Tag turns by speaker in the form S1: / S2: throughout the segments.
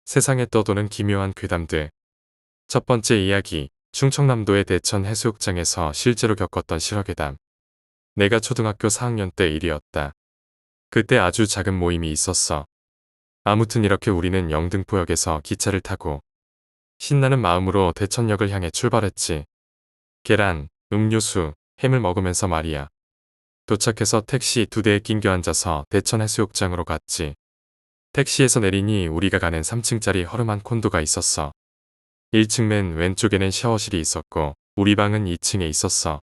S1: 세상에 떠도는 기묘한 괴담들. 첫 번째 이야기, 충청남도의 대천 해수욕장에서 실제로 겪었던 실화괴담. 내가 초등학교 4학년 때 일이었다. 그때 아주 작은 모임이 있었어. 아무튼 이렇게 우리는 영등포역에서 기차를 타고 신나는 마음으로 대천역을 향해 출발했지. 계란, 음료수, 햄을 먹으면서 말이야. 도착해서 택시 2대에 낑겨 앉아서 대천 해수욕장으로 갔지. 택시에서 내리니 우리가 가는 3층짜리 허름한 콘도가 있었어. 1층 맨 왼쪽에는 샤워실이 있었고 우리 방은 2층에 있었어.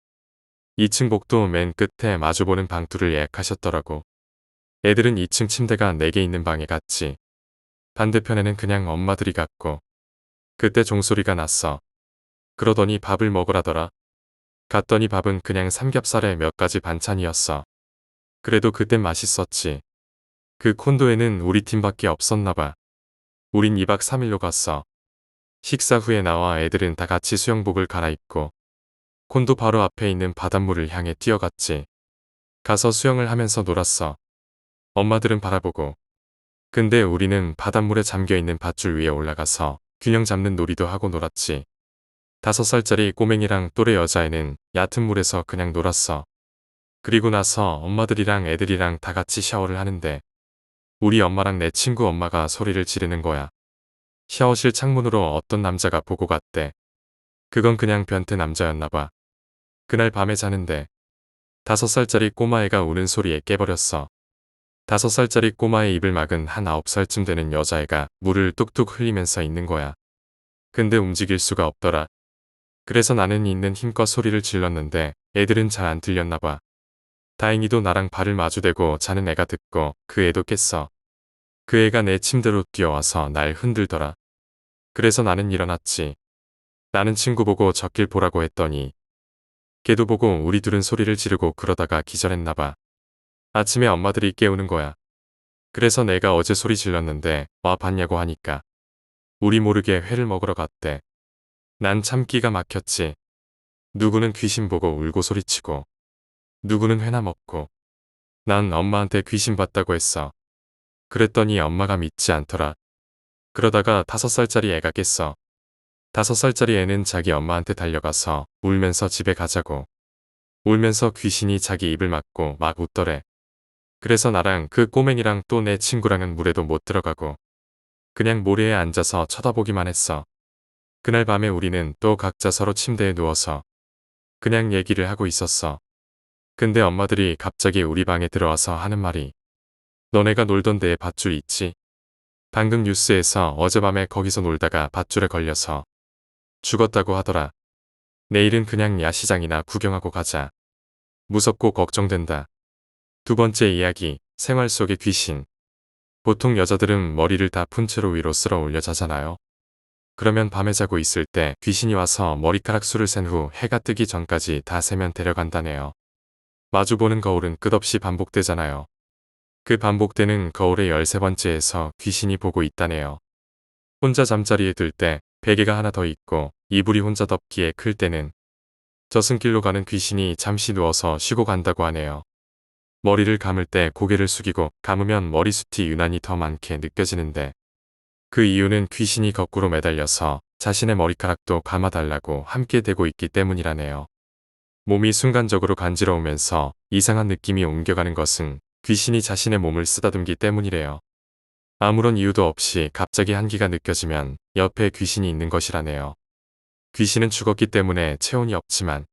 S1: 2층 복도 맨 끝에 마주보는 방 둘을 예약하셨더라고. 애들은 2층 침대가 4개 있는 방에 갔지. 반대편에는 그냥 엄마들이 갔고. 그때 종소리가 났어. 그러더니 밥을 먹으라더라. 갔더니 밥은 그냥 삼겹살에 몇 가지 반찬이었어. 그래도 그땐 맛있었지. 그 콘도에는 우리 팀밖에 없었나봐. 우린 2박 3일로 갔어. 식사 후에 나와 애들은 다 같이 수영복을 갈아입고 콘도 바로 앞에 있는 바닷물을 향해 뛰어갔지. 가서 수영을 하면서 놀았어. 엄마들은 바라보고. 근데 우리는 바닷물에 잠겨있는 밧줄 위에 올라가서 균형 잡는 놀이도 하고 놀았지. 5살짜리 꼬맹이랑 또래 여자애는 얕은 물에서 그냥 놀았어. 그리고 나서 엄마들이랑 애들이랑 다 같이 샤워를 하는데 우리 엄마랑 내 친구 엄마가 소리를 지르는 거야. 샤워실 창문으로 어떤 남자가 보고 갔대. 그건 그냥 변태 남자였나봐. 그날 밤에 자는데 5살짜리 꼬마애가 우는 소리에 깨버렸어. 5살짜리 꼬마의 입을 막은 한 9살쯤 되는 여자애가 물을 뚝뚝 흘리면서 있는 거야. 근데 움직일 수가 없더라. 그래서 나는 있는 힘껏 소리를 질렀는데 애들은 잘 안 들렸나봐. 다행히도 나랑 발을 마주대고 자는 애가 듣고 그 애도 깼어. 그 애가 내 침대로 뛰어와서 날 흔들더라. 그래서 나는 일어났지. 나는 친구 보고 저 길 보라고 했더니 걔도 보고 우리 둘은 소리를 지르고 그러다가 기절했나봐. 아침에 엄마들이 깨우는 거야. 그래서 내가 어제 소리 질렀는데 와 봤냐고 하니까 우리 모르게 회를 먹으러 갔대. 난 참 기가 막혔지. 누구는 귀신 보고 울고 소리치고 누구는 회나 먹고 난 엄마한테 귀신 봤다고 했어. 그랬더니 엄마가 믿지 않더라. 그러다가 5살짜리 애가 깼어. 5살짜리 애는 자기 엄마한테 달려가서 울면서 집에 가자고. 울면서 귀신이 자기 입을 막고 막 웃더래. 그래서 나랑 그 꼬맹이랑 또 내 친구랑은 물에도 못 들어가고 그냥 모래에 앉아서 쳐다보기만 했어. 그날 밤에 우리는 또 각자 서로 침대에 누워서 그냥 얘기를 하고 있었어. 근데 엄마들이 갑자기 우리 방에 들어와서 하는 말이 너네가 놀던 데에 밧줄 있지? 방금 뉴스에서 어젯밤에 거기서 놀다가 밧줄에 걸려서 죽었다고 하더라. 내일은 그냥 야시장이나 구경하고 가자. 무섭고 걱정된다. 두 번째 이야기, 생활 속의 귀신. 보통 여자들은 머리를 다 푼 채로 위로 쓸어 올려 자잖아요. 그러면 밤에 자고 있을 때 귀신이 와서 머리카락 수를 센 후 해가 뜨기 전까지 다 세면 데려간다네요. 마주보는 거울은 끝없이 반복되잖아요. 그 반복되는 거울의 13번째에서 귀신이 보고 있다네요. 혼자 잠자리에 들 때 베개가 하나 더 있고 이불이 혼자 덮기에 클 때는 저승길로 가는 귀신이 잠시 누워서 쉬고 간다고 하네요. 머리를 감을 때 고개를 숙이고 감으면 머리숱이 유난히 더 많게 느껴지는데 그 이유는 귀신이 거꾸로 매달려서 자신의 머리카락도 감아달라고 함께 대고 있기 때문이라네요. 몸이 순간적으로 간지러우면서 이상한 느낌이 옮겨가는 것은 귀신이 자신의 몸을 쓰다듬기 때문이래요. 아무런 이유도 없이 갑자기 한기가 느껴지면 옆에 귀신이 있는 것이라네요. 귀신은 죽었기 때문에 체온이 없지만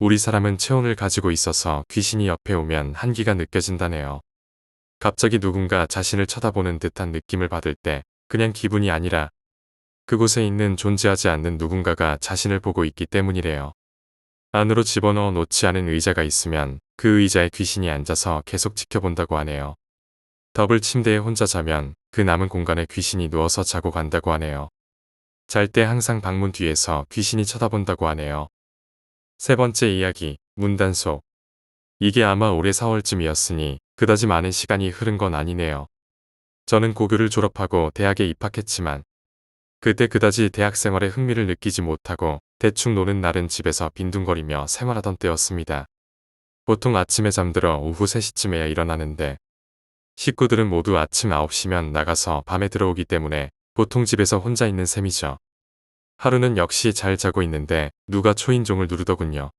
S1: 우리 사람은 체온을 가지고 있어서 귀신이 옆에 오면 한기가 느껴진다네요. 갑자기 누군가 자신을 쳐다보는 듯한 느낌을 받을 때 그냥 기분이 아니라 그곳에 있는 존재하지 않는 누군가가 자신을 보고 있기 때문이래요. 안으로 집어넣어 놓지 않은 의자가 있으면 그 의자에 귀신이 앉아서 계속 지켜본다고 하네요. 더블 침대에 혼자 자면 그 남은 공간에 귀신이 누워서 자고 간다고 하네요. 잘 때 항상 방문 뒤에서 귀신이 쳐다본다고 하네요. 세 번째 이야기, 문단속. 이게 아마 올해 4월쯤이었으니 그다지 많은 시간이 흐른 건 아니네요. 저는 고교를 졸업하고 대학에 입학했지만 그때 그다지 대학 생활에 흥미를 느끼지 못하고 대충 노는 날은 집에서 빈둥거리며 생활하던 때였습니다. 보통 아침에 잠들어 오후 3시쯤에야 일어나는데 식구들은 모두 아침 9시면 나가서 밤에 들어오기 때문에 보통 집에서 혼자 있는 셈이죠. 하루는 역시 잘 자고 있는데 누가 초인종을 누르더군요.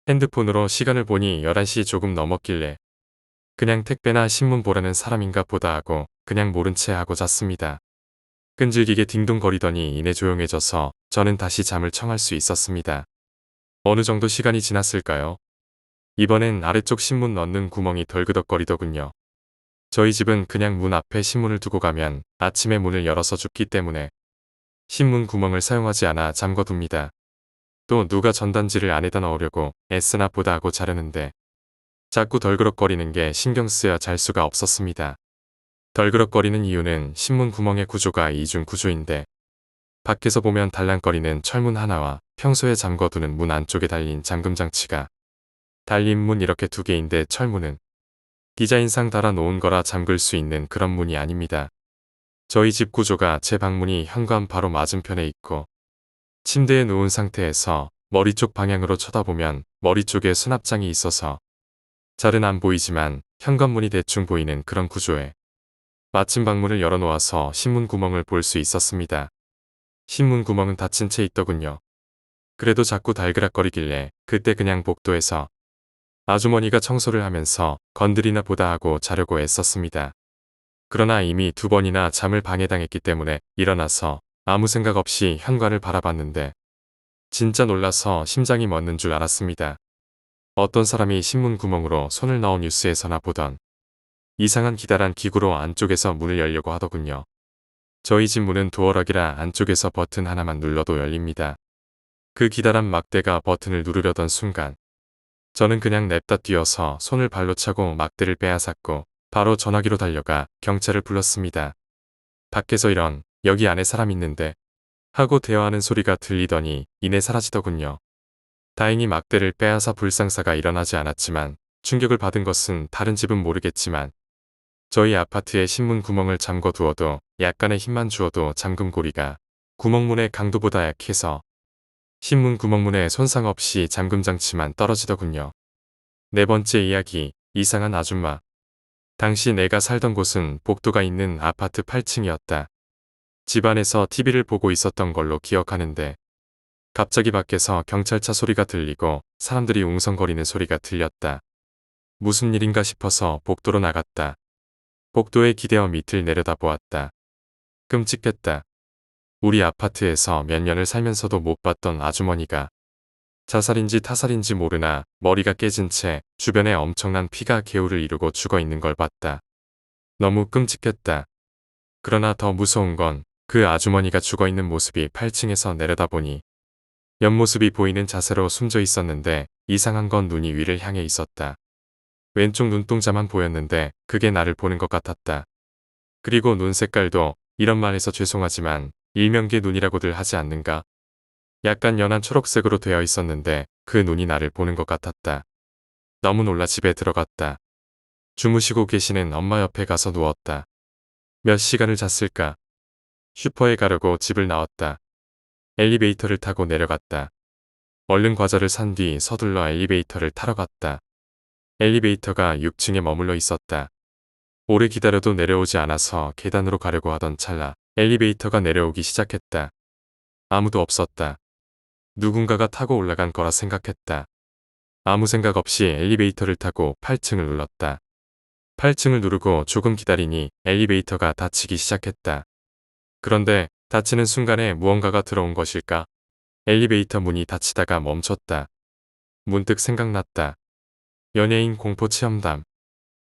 S1: 핸드폰으로 시간을 보니 11시 조금 넘었길래 그냥 택배나 신문 보라는 사람인가 보다 하고 그냥 모른 채 하고 잤습니다. 끈질기게 딩동거리더니 이내 조용해져서 저는 다시 잠을 청할 수 있었습니다. 어느 정도 시간이 지났을까요? 이번엔 아래쪽 신문 넣는 구멍이 덜그덕거리더군요. 저희 집은 그냥 문 앞에 신문을 두고 가면 아침에 문을 열어서 줍기 때문에 신문 구멍을 사용하지 않아 잠궈둡니다. 또 누가 전단지를 안에다 넣으려고 애쓰나 보다 하고 자려는데 자꾸 덜그럭거리는 게 신경 쓰여 잘 수가 없었습니다. 덜그럭거리는 이유는 신문 구멍의 구조가 이중 구조인데 밖에서 보면 달랑거리는 철문 하나와 평소에 잠궈두는 문 안쪽에 달린 잠금장치가 달린 문 이렇게 두 개인데 철문은 디자인상 달아놓은 거라 잠글 수 있는 그런 문이 아닙니다. 저희 집 구조가 제 방문이 현관 바로 맞은편에 있고 침대에 누운 상태에서 머리 쪽 방향으로 쳐다보면 머리 쪽에 수납장이 있어서 잘은 안 보이지만 현관문이 대충 보이는 그런 구조에 마침 방문을 열어놓아서 신문 구멍을 볼 수 있었습니다. 신문 구멍은 닫힌 채 있더군요. 그래도 자꾸 달그락거리길래 그때 그냥 복도에서 아주머니가 청소를 하면서 건드리나 보다 하고 자려고 애썼습니다. 그러나 이미 2번이나 잠을 방해당했기 때문에 일어나서 아무 생각 없이 현관을 바라봤는데 진짜 놀라서 심장이 멎는 줄 알았습니다. 어떤 사람이 신문 구멍으로 손을 넣어 뉴스에서나 보던 이상한 기다란 기구로 안쪽에서 문을 열려고 하더군요. 저희 집 문은 도어락이라 안쪽에서 버튼 하나만 눌러도 열립니다. 그 기다란 막대가 버튼을 누르려던 순간 저는 그냥 냅다 뛰어서 손을 발로 차고 막대를 빼앗았고 바로 전화기로 달려가 경찰을 불렀습니다. 밖에서 이런 여기 안에 사람 있는데 하고 대화하는 소리가 들리더니 이내 사라지더군요. 다행히 막대를 빼앗아 불상사가 일어나지 않았지만 충격을 받은 것은 다른 집은 모르겠지만 저희 아파트의 신문 구멍을 잠궈 두어도 약간의 힘만 주어도 잠금고리가 구멍문의 강도보다 약해서 신문 구멍문에 손상 없이 잠금장치만 떨어지더군요. 네 번째 이야기, 이상한 아줌마. 당시 내가 살던 곳은 복도가 있는 아파트 8층이었다. 집안에서 TV를 보고 있었던 걸로 기억하는데 갑자기 밖에서 경찰차 소리가 들리고 사람들이 웅성거리는 소리가 들렸다. 무슨 일인가 싶어서 복도로 나갔다. 복도에 기대어 밑을 내려다보았다. 끔찍했다. 우리 아파트에서 몇 년을 살면서도 못 봤던 아주머니가 자살인지 타살인지 모르나 머리가 깨진 채 주변에 엄청난 피가 개울을 이루고 죽어 있는 걸 봤다. 너무 끔찍했다. 그러나 더 무서운 건 그 아주머니가 죽어 있는 모습이 8층에서 내려다보니 옆모습이 보이는 자세로 숨져 있었는데 이상한 건 눈이 위를 향해 있었다. 왼쪽 눈동자만 보였는데 그게 나를 보는 것 같았다. 그리고 눈 색깔도 이런 말해서 죄송하지만 일명계 눈이라고들 하지 않는가? 약간 연한 초록색으로 되어 있었는데 그 눈이 나를 보는 것 같았다. 너무 놀라 집에 들어갔다. 주무시고 계시는 엄마 옆에 가서 누웠다. 몇 시간을 잤을까? 슈퍼에 가려고 집을 나왔다. 엘리베이터를 타고 내려갔다. 얼른 과자를 산 뒤 서둘러 엘리베이터를 타러 갔다. 엘리베이터가 6층에 머물러 있었다. 오래 기다려도 내려오지 않아서 계단으로 가려고 하던 찰나 엘리베이터가 내려오기 시작했다. 아무도 없었다. 누군가가 타고 올라간 거라 생각했다. 아무 생각 없이 엘리베이터를 타고 8층을 눌렀다. 8층을 누르고 조금 기다리니 엘리베이터가 닫히기 시작했다. 그런데 닫히는 순간에 무언가가 들어온 것일까? 엘리베이터 문이 닫히다가 멈췄다. 문득 생각났다. 연예인 공포 체험담.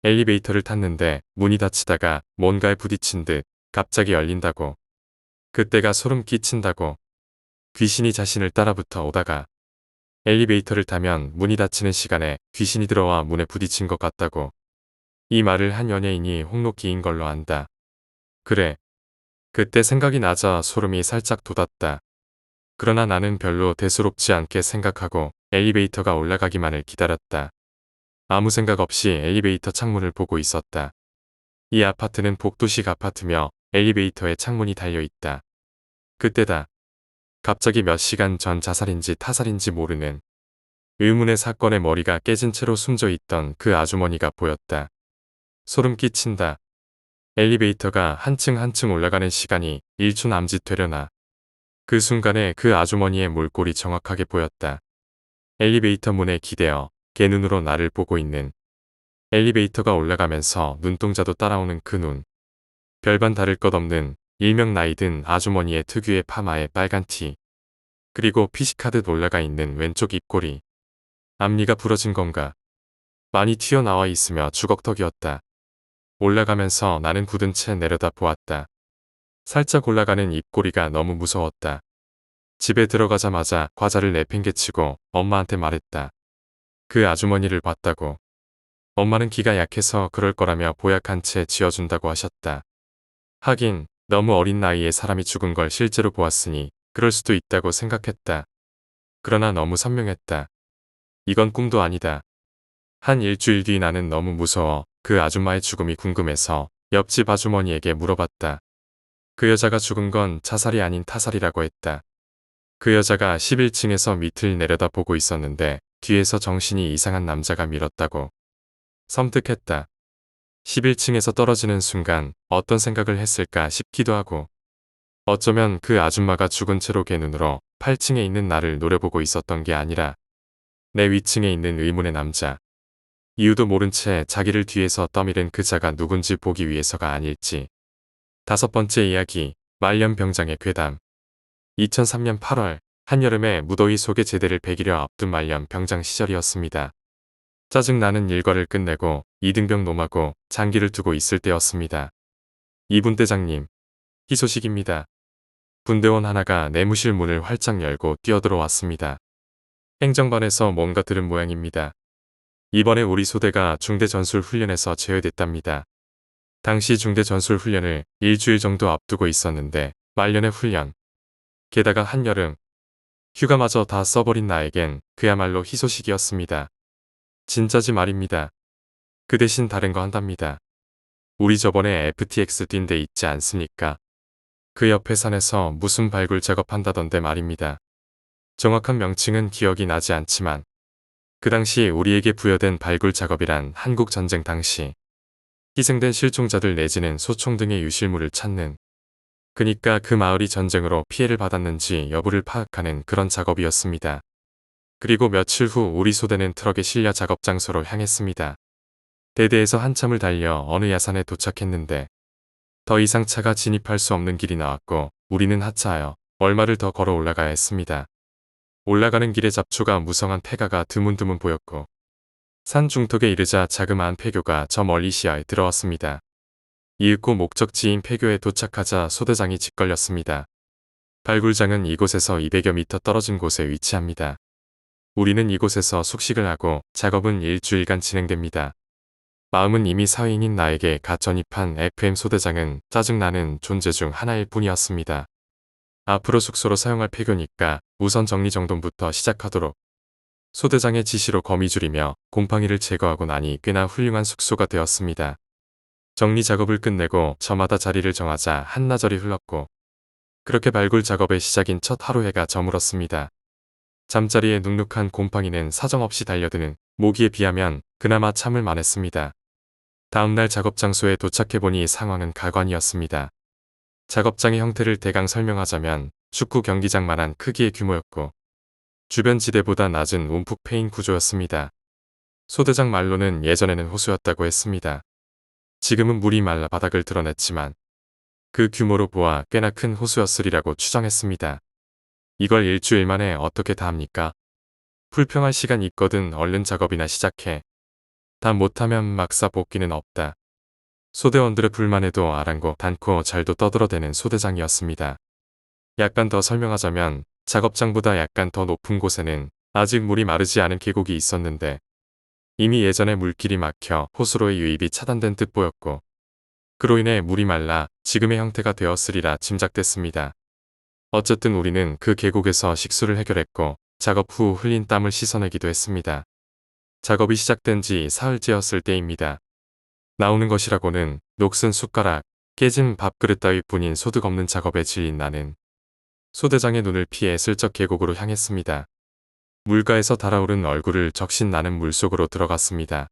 S1: 엘리베이터를 탔는데 문이 닫히다가 뭔가에 부딪힌 듯 갑자기 열린다고. 그때가 소름 끼친다고. 귀신이 자신을 따라붙어 오다가 엘리베이터를 타면 문이 닫히는 시간에 귀신이 들어와 문에 부딪힌 것 같다고. 이 말을 한 연예인이 홍록기인 걸로 안다. 그래. 그때 생각이 나자 소름이 살짝 돋았다. 그러나 나는 별로 대수롭지 않게 생각하고 엘리베이터가 올라가기만을 기다렸다. 아무 생각 없이 엘리베이터 창문을 보고 있었다. 이 아파트는 복도식 아파트며 엘리베이터에 창문이 달려있다. 그때다. 갑자기 몇 시간 전 자살인지 타살인지 모르는 의문의 사건의 머리가 깨진 채로 숨져 있던 그 아주머니가 보였다. 소름 끼친다. 엘리베이터가 한층 한층 올라가는 시간이 1초 남짓되려나. 그 순간에 그 아주머니의 몰골이 정확하게 보였다. 엘리베이터 문에 기대어 개눈으로 나를 보고 있는, 엘리베이터가 올라가면서 눈동자도 따라오는 그 눈. 별반 다를 것 없는 일명 나이든 아주머니의 특유의 파마에 빨간 티. 그리고 피식하듯 올라가 있는 왼쪽 입꼬리. 앞니가 부러진 건가? 많이 튀어나와 있으며 주걱턱이었다. 올라가면서 나는 굳은 채 내려다 보았다. 살짝 올라가는 입꼬리가 너무 무서웠다. 집에 들어가자마자 과자를 내팽개치고 엄마한테 말했다. 그 아주머니를 봤다고. 엄마는 기가 약해서 그럴 거라며 보약한 채 지어준다고 하셨다. 하긴 너무 어린 나이에 사람이 죽은 걸 실제로 보았으니 그럴 수도 있다고 생각했다. 그러나 너무 선명했다. 이건 꿈도 아니다. 한 일주일 뒤 나는 너무 무서워 그 아줌마의 죽음이 궁금해서 옆집 아주머니에게 물어봤다. 그 여자가 죽은 건 자살이 아닌 타살이라고 했다. 그 여자가 11층에서 밑을 내려다보고 있었는데 뒤에서 정신이 이상한 남자가 밀었다고. 섬뜩했다. 11층에서 떨어지는 순간 어떤 생각을 했을까 싶기도 하고, 어쩌면 그 아줌마가 죽은 채로 개눈으로 8층에 있는 나를 노려보고 있었던 게 아니라 내 위층에 있는 의문의 남자. 이유도 모른 채 자기를 뒤에서 떠밀은 그 자가 누군지 보기 위해서가 아닐지. 5번째 이야기, 말년병장의 괴담. 2003년 8월, 한여름에 무더위 속에 제대를 배기려 앞둔 말년병장 시절이었습니다. 짜증나는 일과를 끝내고 이등병 놈하고 장기를 두고 있을 때였습니다. 이분 대장님, 희소식입니다. 분대원 하나가 내무실 문을 활짝 열고 뛰어들어왔습니다. 행정반에서 뭔가 들은 모양입니다. 이번에 우리 소대가 중대전술훈련에서 제외됐답니다. 당시 중대전술훈련을 일주일 정도 앞두고 있었는데 말년의 훈련. 게다가 한여름. 휴가마저 다 써버린 나에겐 그야말로 희소식이었습니다. 진짜지 말입니다. 그 대신 다른 거 한답니다. 우리 저번에 FTX 뛴 데 있지 않습니까? 그 옆에 산에서 무슨 발굴 작업한다던데 말입니다. 정확한 명칭은 기억이 나지 않지만 그 당시 우리에게 부여된 발굴 작업이란 한국 전쟁 당시 희생된 실종자들 내지는 소총 등의 유실물을 찾는, 그니까 그 마을이 전쟁으로 피해를 받았는지 여부를 파악하는 그런 작업이었습니다. 그리고 며칠 후 우리 소대는 트럭에 실려 작업 장소로 향했습니다. 대대에서 한참을 달려 어느 야산에 도착했는데 더 이상 차가 진입할 수 없는 길이 나왔고 우리는 하차하여 얼마를 더 걸어 올라가야 했습니다. 올라가는 길에 잡초가 무성한 폐가가 드문드문 보였고 산 중턱에 이르자 자그마한 폐교가 저 멀리 시야에 들어왔습니다. 이윽고 목적지인 폐교에 도착하자 소대장이 짓걸렸습니다. 발굴장은 이곳에서 200여 미터 떨어진 곳에 위치합니다. 우리는 이곳에서 숙식을 하고 작업은 일주일간 진행됩니다. 마음은 이미 사회인인 나에게 갓 전입한 FM 소대장은 짜증나는 존재 중 하나일 뿐이었습니다. 앞으로 숙소로 사용할 폐교니까 우선 정리정돈부터 시작하도록. 소대장의 지시로 거미줄이며 곰팡이를 제거하고 나니 꽤나 훌륭한 숙소가 되었습니다. 정리 작업을 끝내고 저마다 자리를 정하자 한나절이 흘렀고 그렇게 발굴 작업의 시작인 첫 하루 해가 저물었습니다. 잠자리에 눅눅한 곰팡이는 사정없이 달려드는 모기에 비하면 그나마 참을 만했습니다. 다음날 작업 장소에 도착해보니 상황은 가관이었습니다. 작업장의 형태를 대강 설명하자면 축구 경기장만한 크기의 규모였고 주변 지대보다 낮은 움푹 패인 구조였습니다. 소대장 말로는 예전에는 호수였다고 했습니다. 지금은 물이 말라 바닥을 드러냈지만 그 규모로 보아 꽤나 큰 호수였으리라고 추정했습니다. 이걸 일주일 만에 어떻게 다 합니까? 불평할 시간 있거든 얼른 작업이나 시작해. 다 못하면 막사 복귀는 없다. 소대원들의 불만에도 아랑곳 않고 잘도 떠들어대는 소대장이었습니다. 약간 더 설명하자면 작업장보다 약간 더 높은 곳에는 아직 물이 마르지 않은 계곡이 있었는데 이미 예전에 물길이 막혀 호수로의 유입이 차단된 듯 보였고 그로 인해 물이 말라 지금의 형태가 되었으리라 짐작됐습니다. 어쨌든 우리는 그 계곡에서 식수를 해결했고 작업 후 흘린 땀을 씻어내기도 했습니다. 작업이 시작된 지 사흘째였을 때입니다. 나오는 것이라고는 녹슨 숟가락, 깨진 밥그릇 따위뿐인 소득 없는 작업에 질린 나는 소대장의 눈을 피해 슬쩍 계곡으로 향했습니다. 물가에서 달아오른 얼굴을 적신 나는 물속으로 들어갔습니다.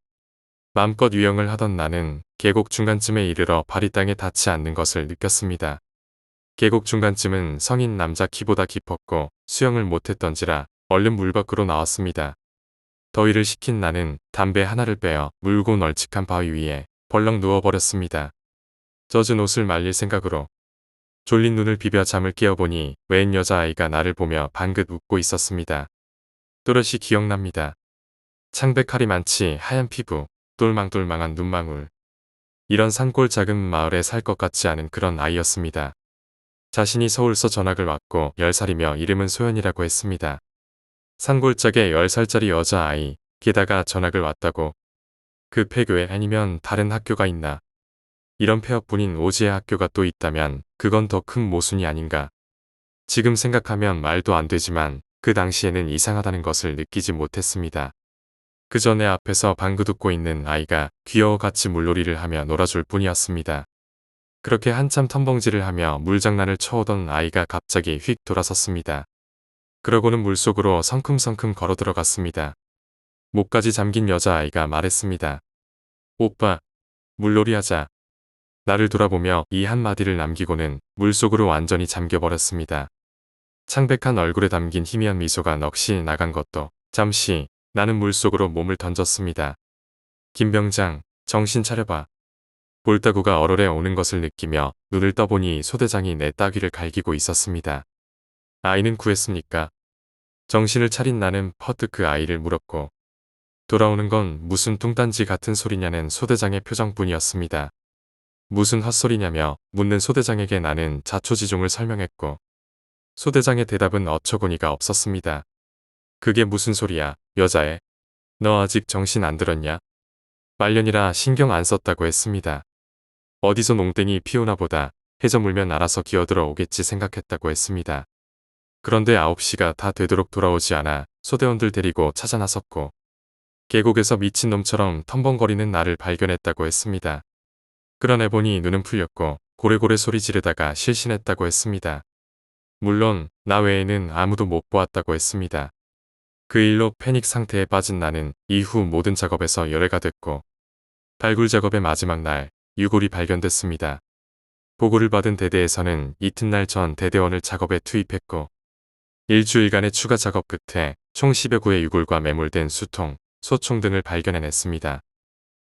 S1: 마음껏 유영을 하던 나는 계곡 중간쯤에 이르러 발이 땅에 닿지 않는 것을 느꼈습니다. 계곡 중간쯤은 성인 남자 키보다 깊었고 수영을 못했던지라 얼른 물 밖으로 나왔습니다. 더위를 식힌 나는 담배 하나를 빼어 물고 널찍한 바위 위에 벌렁 누워버렸습니다. 젖은 옷을 말릴 생각으로 졸린 눈을 비벼 잠을 깨어보니 웬 여자아이가 나를 보며 방긋 웃고 있었습니다. 또렷이 기억납니다. 창백하리 많지 하얀 피부, 똘망똘망한 눈망울. 이런 산골 작은 마을에 살 것 같지 않은 그런 아이였습니다. 자신이 서울서 전학을 왔고 10살이며 이름은 소연이라고 했습니다. 산골짜기에 10살짜리 여자아이, 게다가 전학을 왔다고. 그 폐교에 아니면 다른 학교가 있나. 이런 폐업뿐인 오지의 학교가 또 있다면 그건 더 큰 모순이 아닌가. 지금 생각하면 말도 안 되지만 그 당시에는 이상하다는 것을 느끼지 못했습니다. 그저 내 앞에서 방긋 웃고 있는 아이가 귀여워같이 물놀이를 하며 놀아줄 뿐이었습니다. 그렇게 한참 텀벙질을 하며 물장난을 쳐오던 아이가 갑자기 휙 돌아섰습니다. 그러고는 물속으로 성큼성큼 걸어 들어갔습니다. 목까지 잠긴 여자아이가 말했습니다. 오빠, 물놀이 하자. 나를 돌아보며 이 한마디를 남기고는 물속으로 완전히 잠겨버렸습니다. 창백한 얼굴에 담긴 희미한 미소가 넋이 나간 것도 잠시 나는 물속으로 몸을 던졌습니다. 김병장, 정신 차려봐. 볼따구가 얼얼해 오는 것을 느끼며 눈을 떠보니 소대장이 내 따귀를 갈기고 있었습니다. 아이는 구했습니까? 정신을 차린 나는 퍼뜩 그 아이를 물었고 돌아오는 건 무슨 뚱딴지 같은 소리냐는 소대장의 표정뿐이었습니다. 무슨 헛소리냐며 묻는 소대장에게 나는 자초지종을 설명했고 소대장의 대답은 어처구니가 없었습니다. 그게 무슨 소리야, 여자애. 너 아직 정신 안 들었냐? 말년이라 신경 안 썼다고 했습니다. 어디서 농땡이 피우나 보다 해저 물면 알아서 기어들어 오겠지 생각했다고 했습니다. 그런데 9시가 다 되도록 돌아오지 않아 소대원들 데리고 찾아 나섰고 계곡에서 미친놈처럼 텀벙거리는 나를 발견했다고 했습니다. 끌어내보니 눈은 풀렸고 고래고래 소리 지르다가 실신했다고 했습니다. 물론 나 외에는 아무도 못 보았다고 했습니다. 그 일로 패닉 상태에 빠진 나는 이후 모든 작업에서 열애가 됐고 발굴 작업의 마지막 날 유골이 발견됐습니다. 보고를 받은 대대에서는 이튿날 전 대대원을 작업에 투입했고 일주일간의 추가 작업 끝에 총 10여 구의 유골과 매몰된 수통, 소총 등을 발견해냈습니다.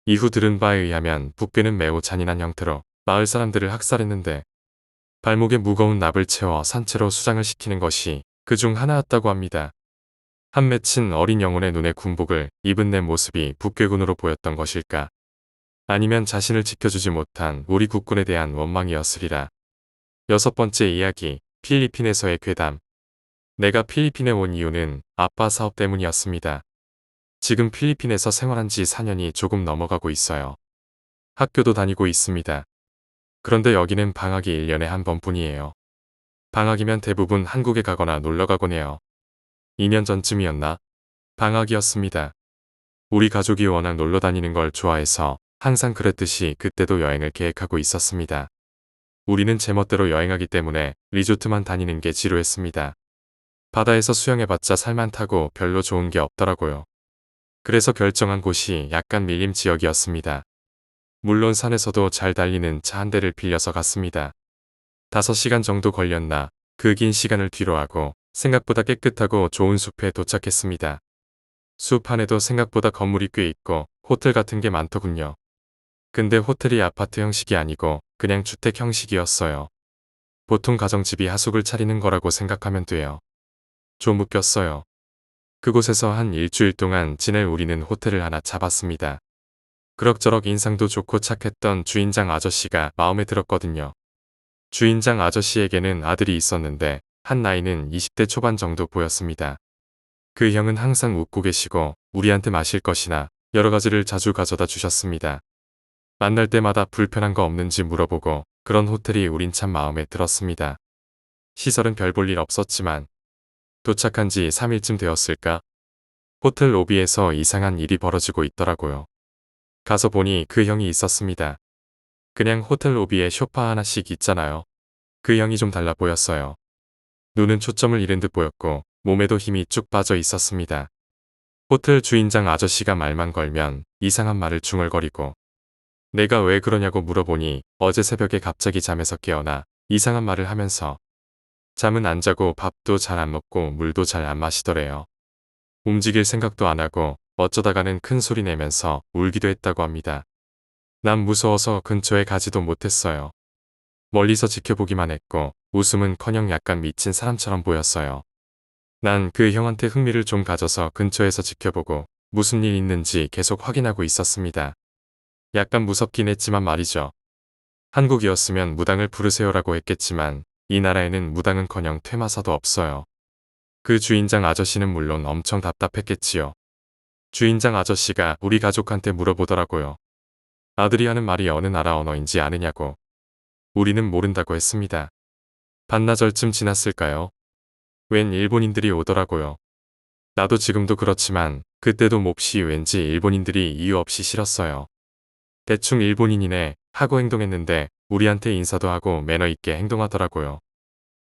S1: 이후 들은 바에 의하면 북괴는 매우 잔인한 형태로 마을 사람들을 학살했는데 발목에 무거운 납을 채워 산채로 수장을 시키는 것이 그중 하나였다고 합니다. 한 맺힌 어린 영혼의 눈에 군복을 입은 내 모습이 북괴군으로 보였던 것일까? 아니면 자신을 지켜주지 못한 우리 국군에 대한 원망이었으리라. 6번째 이야기, 필리핀에서의 괴담. 내가 필리핀에 온 이유는 아빠 사업 때문이었습니다. 지금 필리핀에서 생활한 지 4년이 조금 넘어가고 있어요. 학교도 다니고 있습니다. 그런데 여기는 방학이 1년에 한 번뿐이에요. 방학이면 대부분 한국에 가거나 놀러 가곤 해요. 2년 전쯤이었나? 방학이었습니다. 우리 가족이 워낙 놀러 다니는 걸 좋아해서 항상 그랬듯이 그때도 여행을 계획하고 있었습니다. 우리는 제멋대로 여행하기 때문에 리조트만 다니는 게 지루했습니다. 바다에서 수영해봤자 살만 타고 별로 좋은 게 없더라고요. 그래서 결정한 곳이 약간 밀림 지역이었습니다. 물론 산에서도 잘 달리는 차 한 대를 빌려서 갔습니다. 5시간 정도 걸렸나 그 긴 시간을 뒤로하고 생각보다 깨끗하고 좋은 숲에 도착했습니다. 숲 안에도 생각보다 건물이 꽤 있고 호텔 같은 게 많더군요. 근데 호텔이 아파트 형식이 아니고 그냥 주택 형식이었어요. 보통 가정집이 하숙을 차리는 거라고 생각하면 돼요. 좀 웃겼어요. 그곳에서 한 일주일 동안 지낼 우리는 호텔을 하나 잡았습니다. 그럭저럭 인상도 좋고 착했던 주인장 아저씨가 마음에 들었거든요. 주인장 아저씨에게는 아들이 있었는데 한 나이는 20대 초반 정도 보였습니다. 그 형은 항상 웃고 계시고 우리한테 마실 것이나 여러 가지를 자주 가져다 주셨습니다. 만날 때마다 불편한 거 없는지 물어보고 그런 호텔이 우린 참 마음에 들었습니다. 시설은 별 볼 일 없었지만 도착한 지 3일쯤 되었을까? 호텔 로비에서 이상한 일이 벌어지고 있더라고요. 가서 보니 그 형이 있었습니다. 그냥 호텔 로비에 소파 하나씩 있잖아요. 그 형이 좀 달라 보였어요. 눈은 초점을 잃은 듯 보였고 몸에도 힘이 쭉 빠져 있었습니다. 호텔 주인장 아저씨가 말만 걸면 이상한 말을 중얼거리고 내가 왜 그러냐고 물어보니 어제 새벽에 갑자기 잠에서 깨어나 이상한 말을 하면서 잠은 안 자고 밥도 잘 안 먹고 물도 잘 안 마시더래요. 움직일 생각도 안 하고 어쩌다가는 큰 소리 내면서 울기도 했다고 합니다. 난 무서워서 근처에 가지도 못했어요. 멀리서 지켜보기만 했고 웃음은커녕 약간 미친 사람처럼 보였어요. 난 그 형한테 흥미를 좀 가져서 근처에서 지켜보고 무슨 일 있는지 계속 확인하고 있었습니다. 약간 무섭긴 했지만 말이죠. 한국이었으면 무당을 부르세요라고 했겠지만 이 나라에는 무당은커녕 퇴마사도 없어요. 그 주인장 아저씨는 물론 엄청 답답했겠지요. 주인장 아저씨가 우리 가족한테 물어보더라고요. 아들이 하는 말이 어느 나라 언어인지 아느냐고. 우리는 모른다고 했습니다. 반나절쯤 지났을까요? 웬 일본인들이 오더라고요. 나도 지금도 그렇지만 그때도 몹시 왠지 일본인들이 이유 없이 싫었어요. 대충 일본인이네 하고 행동했는데 우리한테 인사도 하고 매너 있게 행동하더라고요.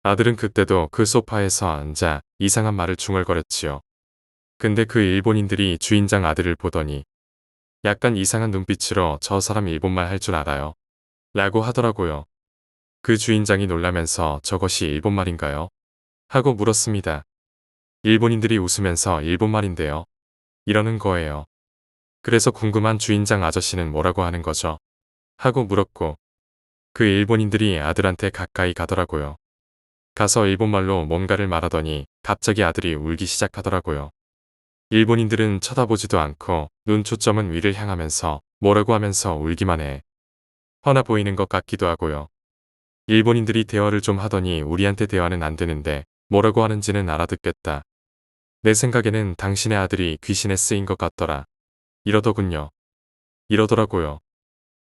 S1: 아들은 그때도 그 소파에서 앉아 이상한 말을 중얼거렸지요. 근데 그 일본인들이 주인장 아들을 보더니 약간 이상한 눈빛으로 저 사람 일본말 할 줄 알아요? 라고 하더라고요. 그 주인장이 놀라면서 저것이 일본말인가요? 하고 물었습니다. 일본인들이 웃으면서 일본말인데요. 이러는 거예요. 그래서 궁금한 주인장 아저씨는 뭐라고 하는 거죠? 하고 물었고 그 일본인들이 아들한테 가까이 가더라고요. 가서 일본말로 뭔가를 말하더니 갑자기 아들이 울기 시작하더라고요. 일본인들은 쳐다보지도 않고 눈 초점은 위를 향하면서 뭐라고 하면서 울기만 해. 화나 보이는 것 같기도 하고요. 일본인들이 대화를 좀 하더니 우리한테 대화는 안 되는데 뭐라고 하는지는 알아듣겠다. 내 생각에는 당신의 아들이 귀신에 쓰인 것 같더라. 이러더군요. 이러더라고요.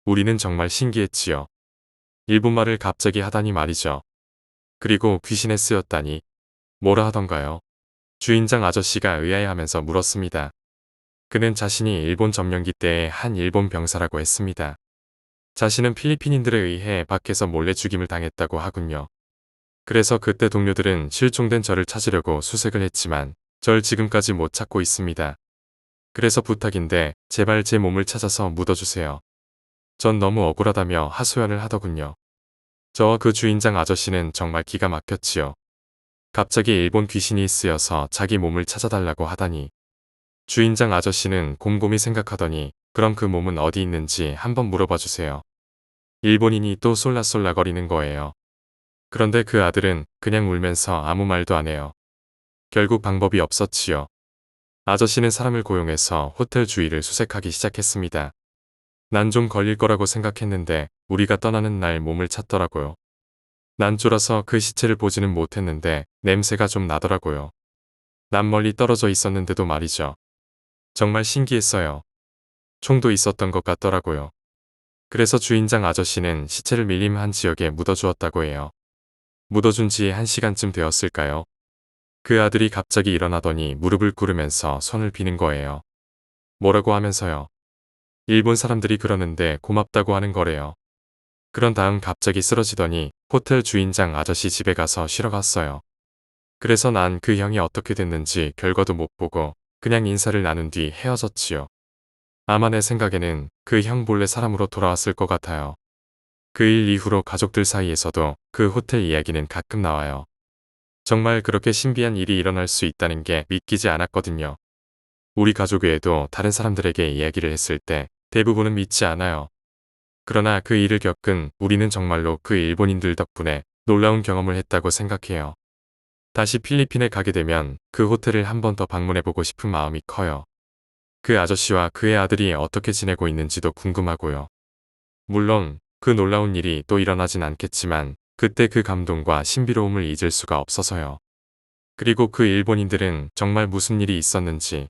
S1: 우리는 정말 신기했지요. 일본말을 갑자기 하다니 말이죠. 그리고 귀신에 쓰였다니. 뭐라 하던가요? 주인장 아저씨가 의아해하면서 물었습니다. 그는 자신이 일본 점령기 때의 한 일본 병사라고 했습니다. 자신은 필리핀인들에 의해 밖에서 몰래 죽임을 당했다고 하군요. 그래서 그때 동료들은 실종된 저를 찾으려고 수색을 했지만 절 지금까지 못 찾고 있습니다. 그래서 부탁인데 제발 제 몸을 찾아서 묻어주세요. 전 너무 억울하다며 하소연을 하더군요. 저와 그 주인장 아저씨는 정말 기가 막혔지요. 갑자기 일본 귀신이 쓰여서 자기 몸을 찾아달라고 하다니. 주인장 아저씨는 곰곰이 생각하더니 그럼 그 몸은 어디 있는지 한번 물어봐 주세요. 일본인이 또 쏠라쏠라거리는 거예요. 그런데 그 아들은 그냥 울면서 아무 말도 안 해요. 결국 방법이 없었지요. 아저씨는 사람을 고용해서 호텔 주위를 수색하기 시작했습니다. 난 좀 걸릴 거라고 생각했는데 우리가 떠나는 날 몸을 찾더라고요. 난 쫄아서 그 시체를 보지는 못했는데 냄새가 좀 나더라고요. 난 멀리 떨어져 있었는데도 말이죠. 정말 신기했어요. 총도 있었던 것 같더라고요. 그래서 주인장 아저씨는 시체를 밀림한 지역에 묻어주었다고 해요. 묻어준 지 1시간쯤 되었을까요? 그 아들이 갑자기 일어나더니 무릎을 꿇으면서 손을 비는 거예요. 뭐라고 하면서요. 일본 사람들이 그러는데 고맙다고 하는 거래요. 그런 다음 갑자기 쓰러지더니 호텔 주인장 아저씨 집에 가서 쉬러 갔어요. 그래서 난 그 형이 어떻게 됐는지 결과도 못 보고 그냥 인사를 나눈 뒤 헤어졌지요. 아마 내 생각에는 그 형 본래 사람으로 돌아왔을 것 같아요. 그 일 이후로 가족들 사이에서도 그 호텔 이야기는 가끔 나와요. 정말 그렇게 신비한 일이 일어날 수 있다는 게 믿기지 않았거든요. 우리 가족 외에도 다른 사람들에게 이야기를 했을 때 대부분은 믿지 않아요. 그러나 그 일을 겪은 우리는 정말로 그 일본인들 덕분에 놀라운 경험을 했다고 생각해요. 다시 필리핀에 가게 되면 그 호텔을 한 번 더 방문해보고 싶은 마음이 커요. 그 아저씨와 그의 아들이 어떻게 지내고 있는지도 궁금하고요. 물론 그 놀라운 일이 또 일어나진 않겠지만 그때 그 감동과 신비로움을 잊을 수가 없어서요. 그리고 그 일본인들은 정말 무슨 일이 있었는지,